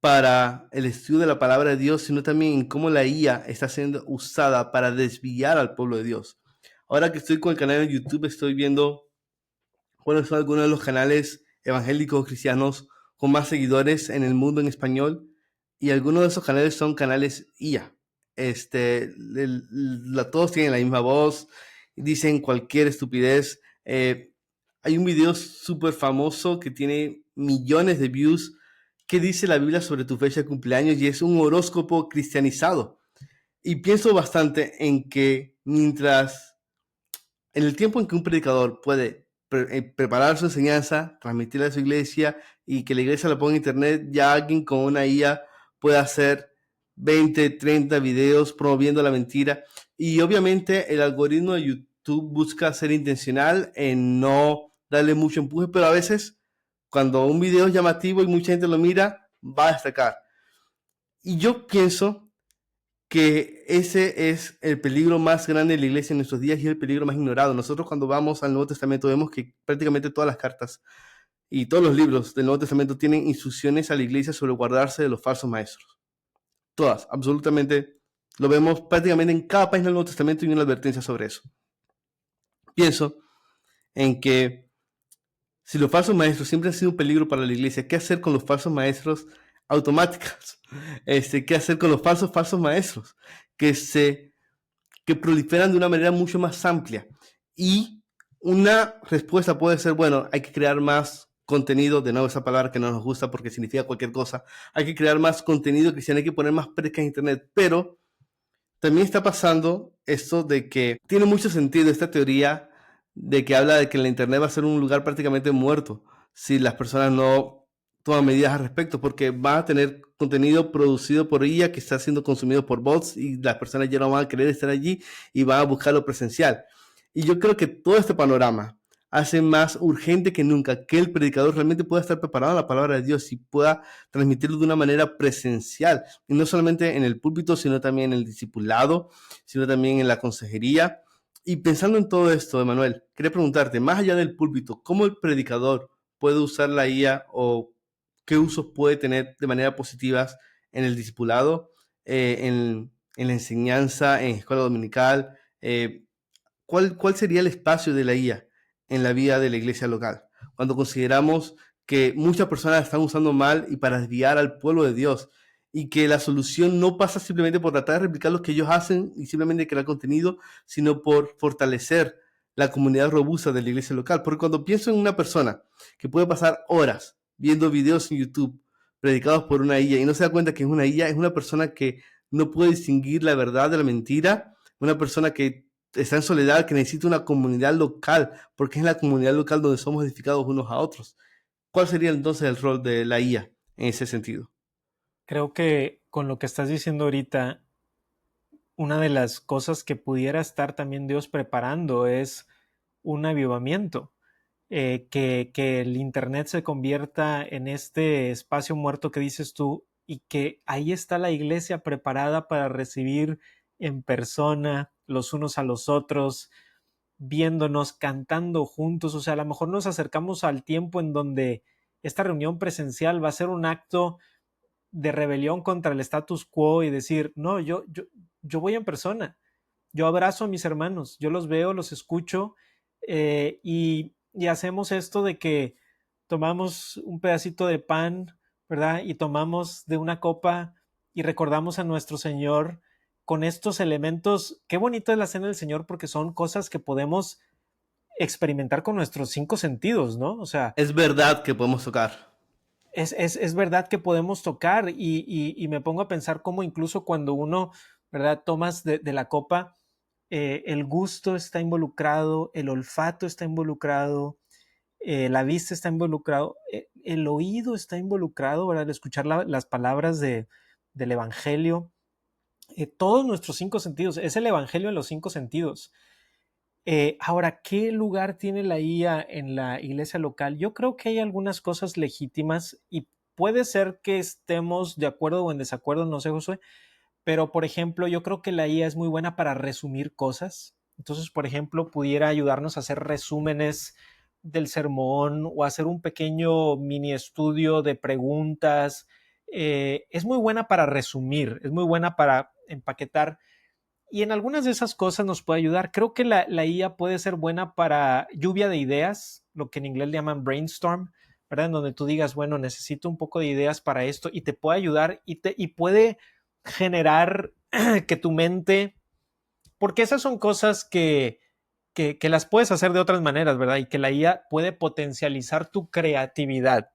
para el estudio de la palabra de Dios, sino también en cómo la IA está siendo usada para desviar al pueblo de Dios. Ahora que estoy con el canal de YouTube, estoy viendo cuáles son algunos de los canales evangélicos cristianos con más seguidores en el mundo en español, y algunos de esos canales son canales IA. Todos tienen la misma voz, dicen cualquier estupidez. Hay un video súper famoso que tiene millones de views. ¿Qué dice la Biblia sobre tu fecha de cumpleaños? Y es un horóscopo cristianizado. Y pienso bastante en que mientras, en el tiempo en que un predicador puede preparar su enseñanza, transmitirla a su iglesia y que la iglesia la ponga en internet, ya alguien con una IA puede hacer 20, 30 videos promoviendo la mentira. Y obviamente el algoritmo de YouTube busca ser intencional en no darle mucho empuje, pero a veces cuando un video es llamativo y mucha gente lo mira, va a destacar. Y yo pienso que ese es el peligro más grande de la iglesia en nuestros días y el peligro más ignorado. Nosotros cuando vamos al Nuevo Testamento vemos que prácticamente todas las cartas y todos los libros del Nuevo Testamento tienen instrucciones a la iglesia sobre guardarse de los falsos maestros. Todas, absolutamente. Lo vemos prácticamente en cada página del Nuevo Testamento y una advertencia sobre eso. Pienso en que si los falsos maestros siempre han sido un peligro para la iglesia, ¿qué hacer con los falsos maestros automáticos? ¿Qué hacer con los falsos maestros que proliferan de una manera mucho más amplia? Y una respuesta puede ser, bueno, hay que crear más contenido, de nuevo esa palabra que no nos gusta porque significa cualquier cosa, hay que crear más contenido cristiano, hay que poner más predicas en internet, pero también está pasando esto de que tiene mucho sentido esta teoría de que habla de que la internet va a ser un lugar prácticamente muerto si las personas no toman medidas al respecto, porque van a tener contenido producido por ella que está siendo consumido por bots y las personas ya no van a querer estar allí y van a buscar lo presencial. Y yo creo que todo este panorama hace más urgente que nunca que el predicador realmente pueda estar preparado a la palabra de Dios y pueda transmitirlo de una manera presencial, y no solamente en el púlpito, sino también en el discipulado, sino también en la consejería. Y pensando en todo esto, Emanuel, quería preguntarte, más allá del púlpito, ¿cómo el predicador puede usar la IA o qué usos puede tener de manera positivas en el discipulado, en la enseñanza, en escuela dominical? ¿Cuál sería el espacio de la IA en la vida de la iglesia local? Cuando consideramos que muchas personas la están usando mal y para desviar al pueblo de Dios, y que la solución no pasa simplemente por tratar de replicar lo que ellos hacen y simplemente crear contenido, sino por fortalecer la comunidad robusta de la iglesia local. Porque cuando pienso en una persona que puede pasar horas viendo videos en YouTube predicados por una IA y no se da cuenta que es una IA, es una persona que no puede distinguir la verdad de la mentira, una persona que está en soledad, que necesita una comunidad local, porque es en la comunidad local donde somos edificados unos a otros. ¿Cuál sería entonces el rol de la IA en ese sentido? Creo que con lo que estás diciendo ahorita, una de las cosas que pudiera estar también Dios preparando es un avivamiento, que el Internet se convierta en este espacio muerto que dices tú y que ahí está la iglesia preparada para recibir en persona los unos a los otros, viéndonos, cantando juntos. O sea, a lo mejor nos acercamos al tiempo en donde esta reunión presencial va a ser un acto de rebelión contra el status quo y decir, no, yo voy en persona, yo abrazo a mis hermanos, yo los veo, los escucho, y hacemos esto de que tomamos un pedacito de pan, ¿verdad? Y tomamos de una copa y recordamos a nuestro Señor con estos elementos. Qué bonita es la cena del Señor porque son cosas que podemos experimentar con nuestros cinco sentidos, ¿no? O sea, Es verdad que podemos tocar. es verdad que podemos tocar y me pongo a pensar cómo incluso cuando uno, ¿verdad? Tomas de la copa, el gusto está involucrado, el olfato está involucrado, la vista está involucrado, el oído está involucrado, ¿verdad? El escuchar las palabras del Evangelio, todos nuestros cinco sentidos, es el Evangelio en los cinco sentidos. Ahora, ¿qué lugar tiene la IA en la iglesia local? Yo creo que hay algunas cosas legítimas y puede ser que estemos de acuerdo o en desacuerdo, no sé, Josué, pero por ejemplo, yo creo que la IA es muy buena para resumir cosas. Entonces, por ejemplo, pudiera ayudarnos a hacer resúmenes del sermón o hacer un pequeño mini estudio de preguntas. Es muy buena para resumir, es muy buena para empaquetar y en algunas de esas cosas nos puede ayudar. Creo que la IA puede ser buena para lluvia de ideas, lo que en inglés le llaman brainstorm, ¿verdad? En donde tú digas, bueno, necesito un poco de ideas para esto y te puede ayudar y puede generar que tu mente, porque esas son cosas que las puedes hacer de otras maneras, ¿verdad? Y que la IA puede potencializar tu creatividad.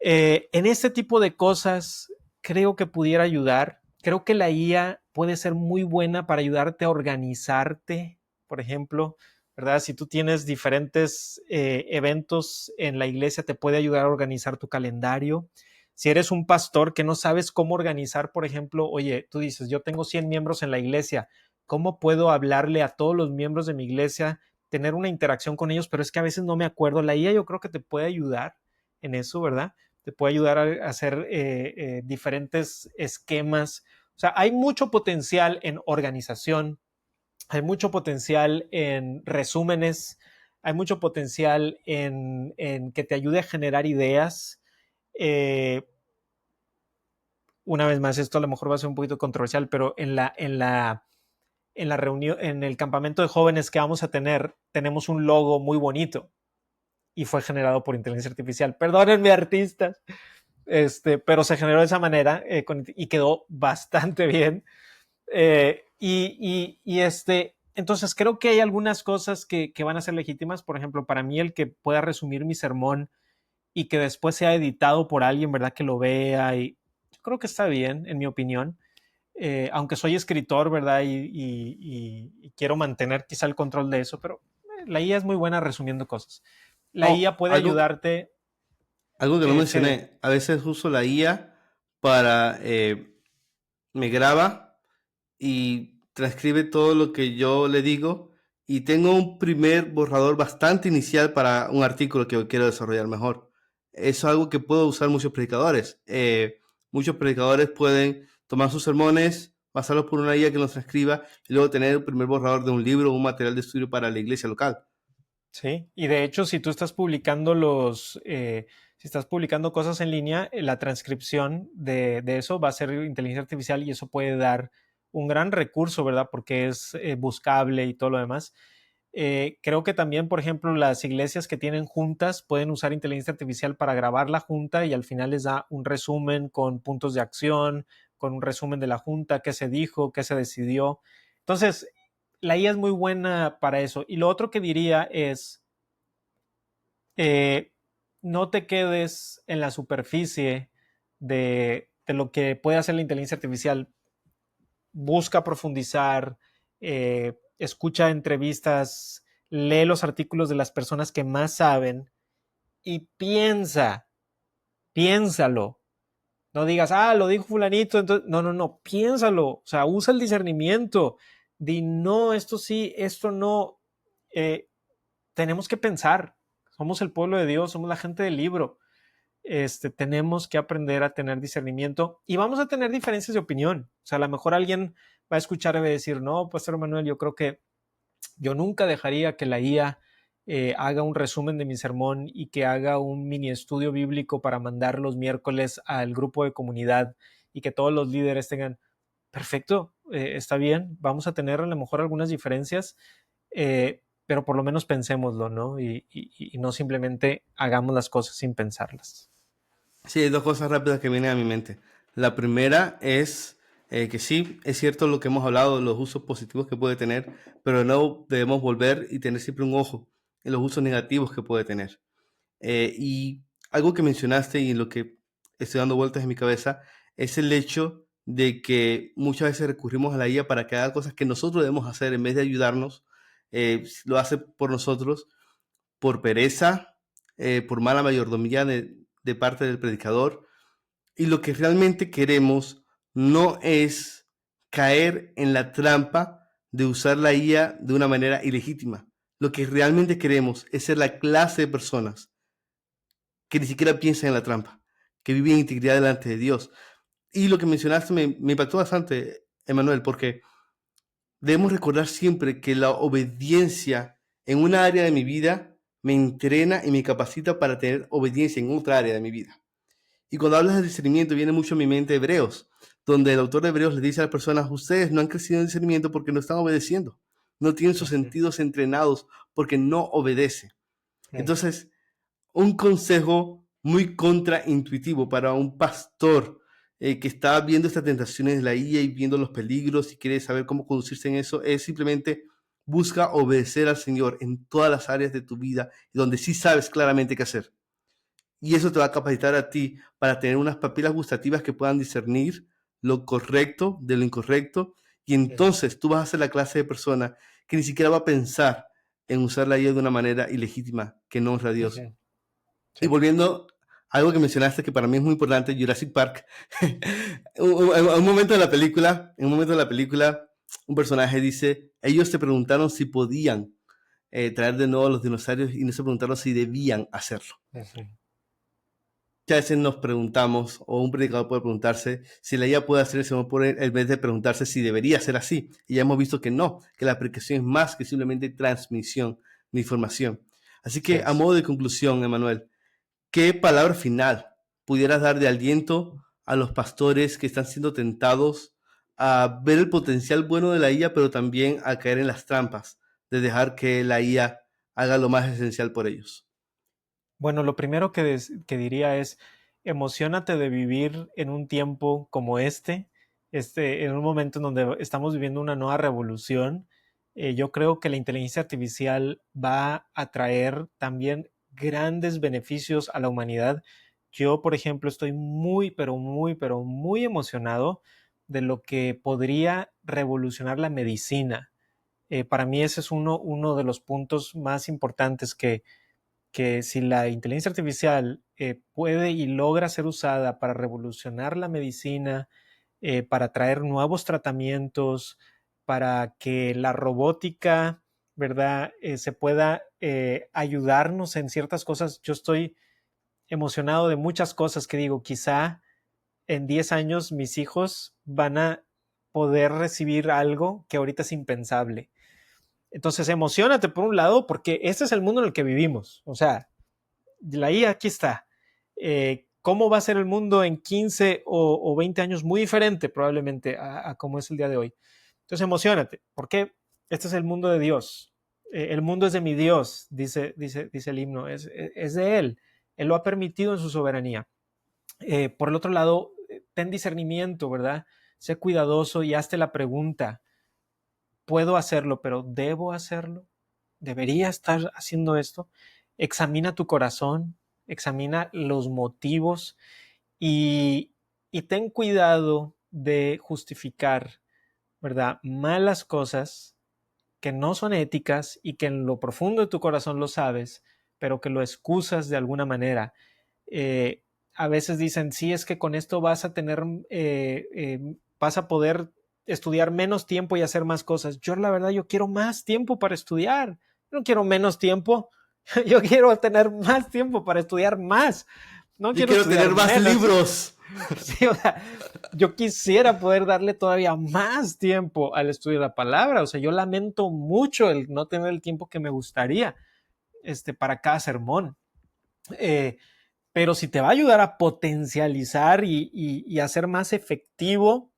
En este tipo de cosas creo que pudiera ayudar. Creo que la IA puede ser muy buena para ayudarte a organizarte, por ejemplo, ¿verdad? Si tú tienes diferentes eventos en la iglesia, te puede ayudar a organizar tu calendario. Si eres un pastor que no sabes cómo organizar, por ejemplo, oye, tú dices, yo tengo 100 miembros en la iglesia, ¿cómo puedo hablarle a todos los miembros de mi iglesia, tener una interacción con ellos? Pero es que a veces no me acuerdo. La IA yo creo que te puede ayudar en eso, ¿verdad? Te puede ayudar a hacer diferentes esquemas. O sea, hay mucho potencial en organización, hay mucho potencial en resúmenes, hay mucho potencial en que te ayude a generar ideas. Eh, una vez más, esto a lo mejor va a ser un poquito controversial, pero en la reunión, en el campamento de jóvenes que vamos a tener, tenemos un logo muy bonito y fue generado por inteligencia artificial. Perdónenme, artistas, pero se generó de esa manera y quedó bastante bien. Entonces creo que hay algunas cosas que van a ser legítimas. Por ejemplo, para mí el que pueda resumir mi sermón y que después sea editado por alguien, ¿verdad? Que lo vea y yo creo que está bien, en mi opinión. Aunque soy escritor, ¿verdad? Y quiero mantener quizá el control de eso, pero la IA es muy buena resumiendo cosas. La Oh, IA puede ayudarte. algo que no Sí, mencioné. A veces uso la IA para... me graba y transcribe todo lo que yo le digo y tengo un primer borrador bastante inicial para un artículo que yo quiero desarrollar mejor. Eso es algo que puedo usar muchos predicadores. Muchos predicadores pueden tomar sus sermones, pasarlos por una IA que los transcriba y luego tener el primer borrador de un libro o un material de estudio para la iglesia local. sí, y de hecho, si tú estás publicando si estás publicando cosas en línea, la transcripción de eso va a ser inteligencia artificial y eso puede dar un gran recurso, ¿verdad? Porque es buscable y todo lo demás. Creo que también, por ejemplo, las iglesias que tienen juntas pueden usar inteligencia artificial para grabar la junta y al final les da un resumen con puntos de acción, con un resumen de la junta, qué se dijo, qué se decidió. Entonces, la IA es muy buena para eso. Y lo otro que diría es, eh, no te quedes en la superficie de lo que puede hacer la inteligencia artificial. Busca profundizar, escucha entrevistas, lee los artículos de las personas que más saben y piénsalo. No digas, lo dijo fulanito, entonces, no, piénsalo, o sea, usa el discernimiento, di, no, esto sí, esto no. Eh, Tenemos que pensar, somos el pueblo de Dios, somos la gente del libro, tenemos que aprender a tener discernimiento y vamos a tener diferencias de opinión. O sea, a lo mejor alguien va a escuchar y va a decir, no, Pastor Manuel, yo creo que yo nunca dejaría que la IA haga un resumen de mi sermón y que haga un mini estudio bíblico para mandar los miércoles al grupo de comunidad y que todos los líderes tengan, perfecto, está bien, vamos a tener a lo mejor algunas diferencias, pero por lo menos pensémoslo, ¿no? Y no simplemente hagamos las cosas sin pensarlas. Sí, hay dos cosas rápidas que vienen a mi mente. La primera es que sí, es cierto lo que hemos hablado de los usos positivos que puede tener, pero no debemos volver y tener siempre un ojo en los usos negativos que puede tener. Y algo que mencionaste y en lo que estoy dando vueltas en mi cabeza es el hecho de que muchas veces recurrimos a la IA para que haga cosas que nosotros debemos hacer en vez de ayudarnos. Lo hace por nosotros, por pereza, por mala mayordomía de parte del predicador. Y lo que realmente queremos no es caer en la trampa de usar la IA de una manera ilegítima. Lo que realmente queremos es ser la clase de personas que ni siquiera piensan en la trampa, que viven en integridad delante de Dios. Y lo que mencionaste me impactó bastante, Emanuel, porque debemos recordar siempre que la obediencia en una área de mi vida me entrena y me capacita para tener obediencia en otra área de mi vida. Y cuando hablas de discernimiento, viene mucho a mi mente Hebreos, donde el autor de Hebreos le dice a las personas: ustedes no han crecido en discernimiento porque no están obedeciendo, no tienen sus Ujú, sentidos entrenados porque no obedecen. ujú. Entonces, un consejo muy contraintuitivo para un pastor que está viendo estas tentaciones de la IA y viendo los peligros y quiere saber cómo conducirse en eso es simplemente: busca obedecer al Señor en todas las áreas de tu vida donde sí sabes claramente qué hacer. Y eso te va a capacitar a ti para tener unas papilas gustativas que puedan discernir lo correcto de lo incorrecto. Y Ujú. entonces tú vas a ser la clase de persona que ni siquiera va a pensar en usar la IA de una manera ilegítima que no honra a Dios. Ujú. Y Sí. volviendo a algo que mencionaste que para mí es muy importante, Jurassic Park. Un momento de la película, en un momento de la película, un personaje dice: ellos se preguntaron si podían traer de nuevo a los dinosaurios y no se preguntaron si debían hacerlo. Ujú. Muchas veces nos preguntamos, o un predicador puede preguntarse si la IA puede hacer eso por él, en vez de preguntarse si debería ser así. Y ya hemos visto que no, que la predicación es más que simplemente transmisión de información. Así Así que, a es. modo de conclusión, Emanuel, ¿qué palabra final pudieras dar de aliento a los pastores que están siendo tentados a ver el potencial bueno de la IA, pero también a caer en las trampas de dejar que la IA haga lo más esencial por ellos? Bueno, lo primero que diría es, emocionate de vivir en un tiempo como en un momento en donde estamos viviendo una nueva revolución. Yo creo que la inteligencia artificial va a traer también grandes beneficios a la humanidad. Yo, por ejemplo, estoy muy, pero muy, pero muy emocionado de lo que podría revolucionar la medicina. Para mí ese es uno de los puntos más importantes que si la inteligencia artificial puede y logra ser usada para revolucionar la medicina, para traer nuevos tratamientos, para que la robótica, ¿verdad?, se pueda ayudarnos en ciertas cosas. Yo estoy emocionado de muchas cosas que digo, quizá en 10 años mis hijos van a poder recibir algo que ahorita es impensable. Entonces, emocionate por un lado, porque este es el mundo en el que vivimos. O sea, la IA aquí está. ¿Cómo va a ser el mundo en 15 o 20 años? Muy diferente probablemente a cómo es el día de hoy. Entonces emocionate, porque este es el mundo de Dios. El mundo es de mi Dios, dice el himno, es de Él. Él lo ha permitido en su soberanía. Por el otro lado, ten discernimiento, ¿verdad? Sé cuidadoso y hazte la pregunta, ¿puedo hacerlo, pero debo hacerlo? ¿Debería estar haciendo esto? Examina tu corazón, examina los motivos y, y ten cuidado de justificar, ¿verdad?, malas cosas que no son éticas y que en lo profundo de tu corazón lo sabes, pero que lo excusas de alguna manera. Eh, a veces dicen, sí, es que con esto vas a tener, vas a poder estudiar menos tiempo y hacer más cosas. Yo la verdad, yo quiero más tiempo para estudiar. Yo no quiero menos tiempo. Yo quiero tener más tiempo para estudiar más. No Yo quiero quiero estudiar tener más menos. libros. Sí, o sea, yo quisiera poder darle todavía más tiempo al estudio de la palabra. O sea, yo lamento mucho el no tener el tiempo que me gustaría para cada sermón. Eh, pero si te va a ayudar a potencializar y hacer más efectivo,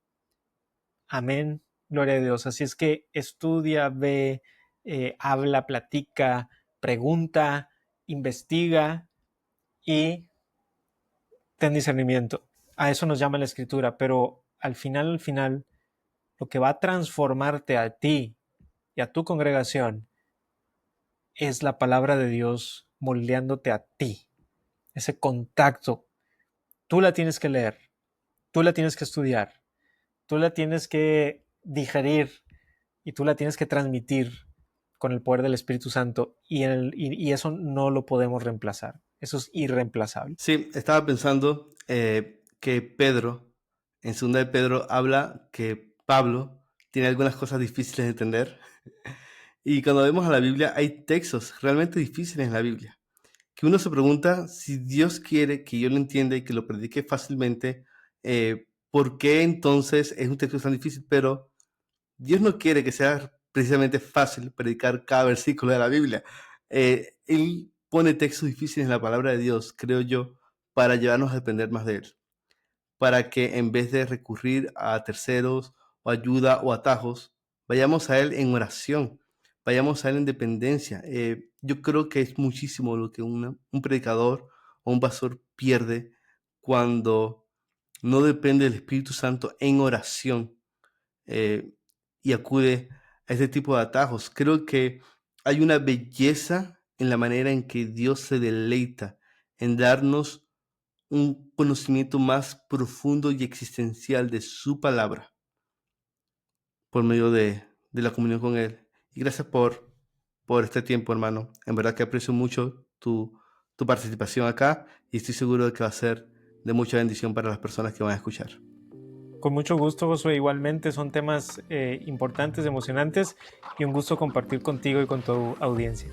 amén, gloria a Dios. Así es que estudia, ve, habla, platica, pregunta, investiga y ten discernimiento. A eso nos llama la escritura, pero al final, lo que va a transformarte a ti y a tu congregación es la palabra de Dios moldeándote a ti. Ese contacto, tú la tienes que leer, tú la tienes que estudiar, tú la tienes que digerir y tú la tienes que transmitir con el poder del Espíritu Santo y eso no lo podemos reemplazar. Eso es irreemplazable. Sí, estaba pensando que Pedro, en segunda de Pedro, habla que Pablo tiene algunas cosas difíciles de entender. Y cuando vemos a la Biblia, hay textos realmente difíciles en la Biblia, que uno se pregunta si Dios quiere que yo lo entienda y que lo predique fácilmente, ¿por qué entonces es un texto tan difícil? Pero Dios no quiere que sea precisamente fácil predicar cada versículo de la Biblia. Él pone textos difíciles en la palabra de Dios, creo yo, para llevarnos a depender más de Él. Para que en vez de recurrir a terceros o ayuda o atajos, vayamos a Él en oración, vayamos a Él en dependencia. Yo creo que es muchísimo lo que un predicador o un pastor pierde cuando no depende del Espíritu Santo en oración eh, y acude a este tipo de atajos. Creo que hay una belleza en la manera en que Dios se deleita en darnos un conocimiento más profundo y existencial de su palabra por medio de la comunión con Él. Y gracias por este tiempo, hermano. En verdad que aprecio mucho tu participación acá y estoy seguro de que va a ser de mucha bendición para las personas que van a escuchar. Con mucho gusto, Josué. Igualmente son temas importantes, emocionantes y un gusto compartir contigo y con tu audiencia.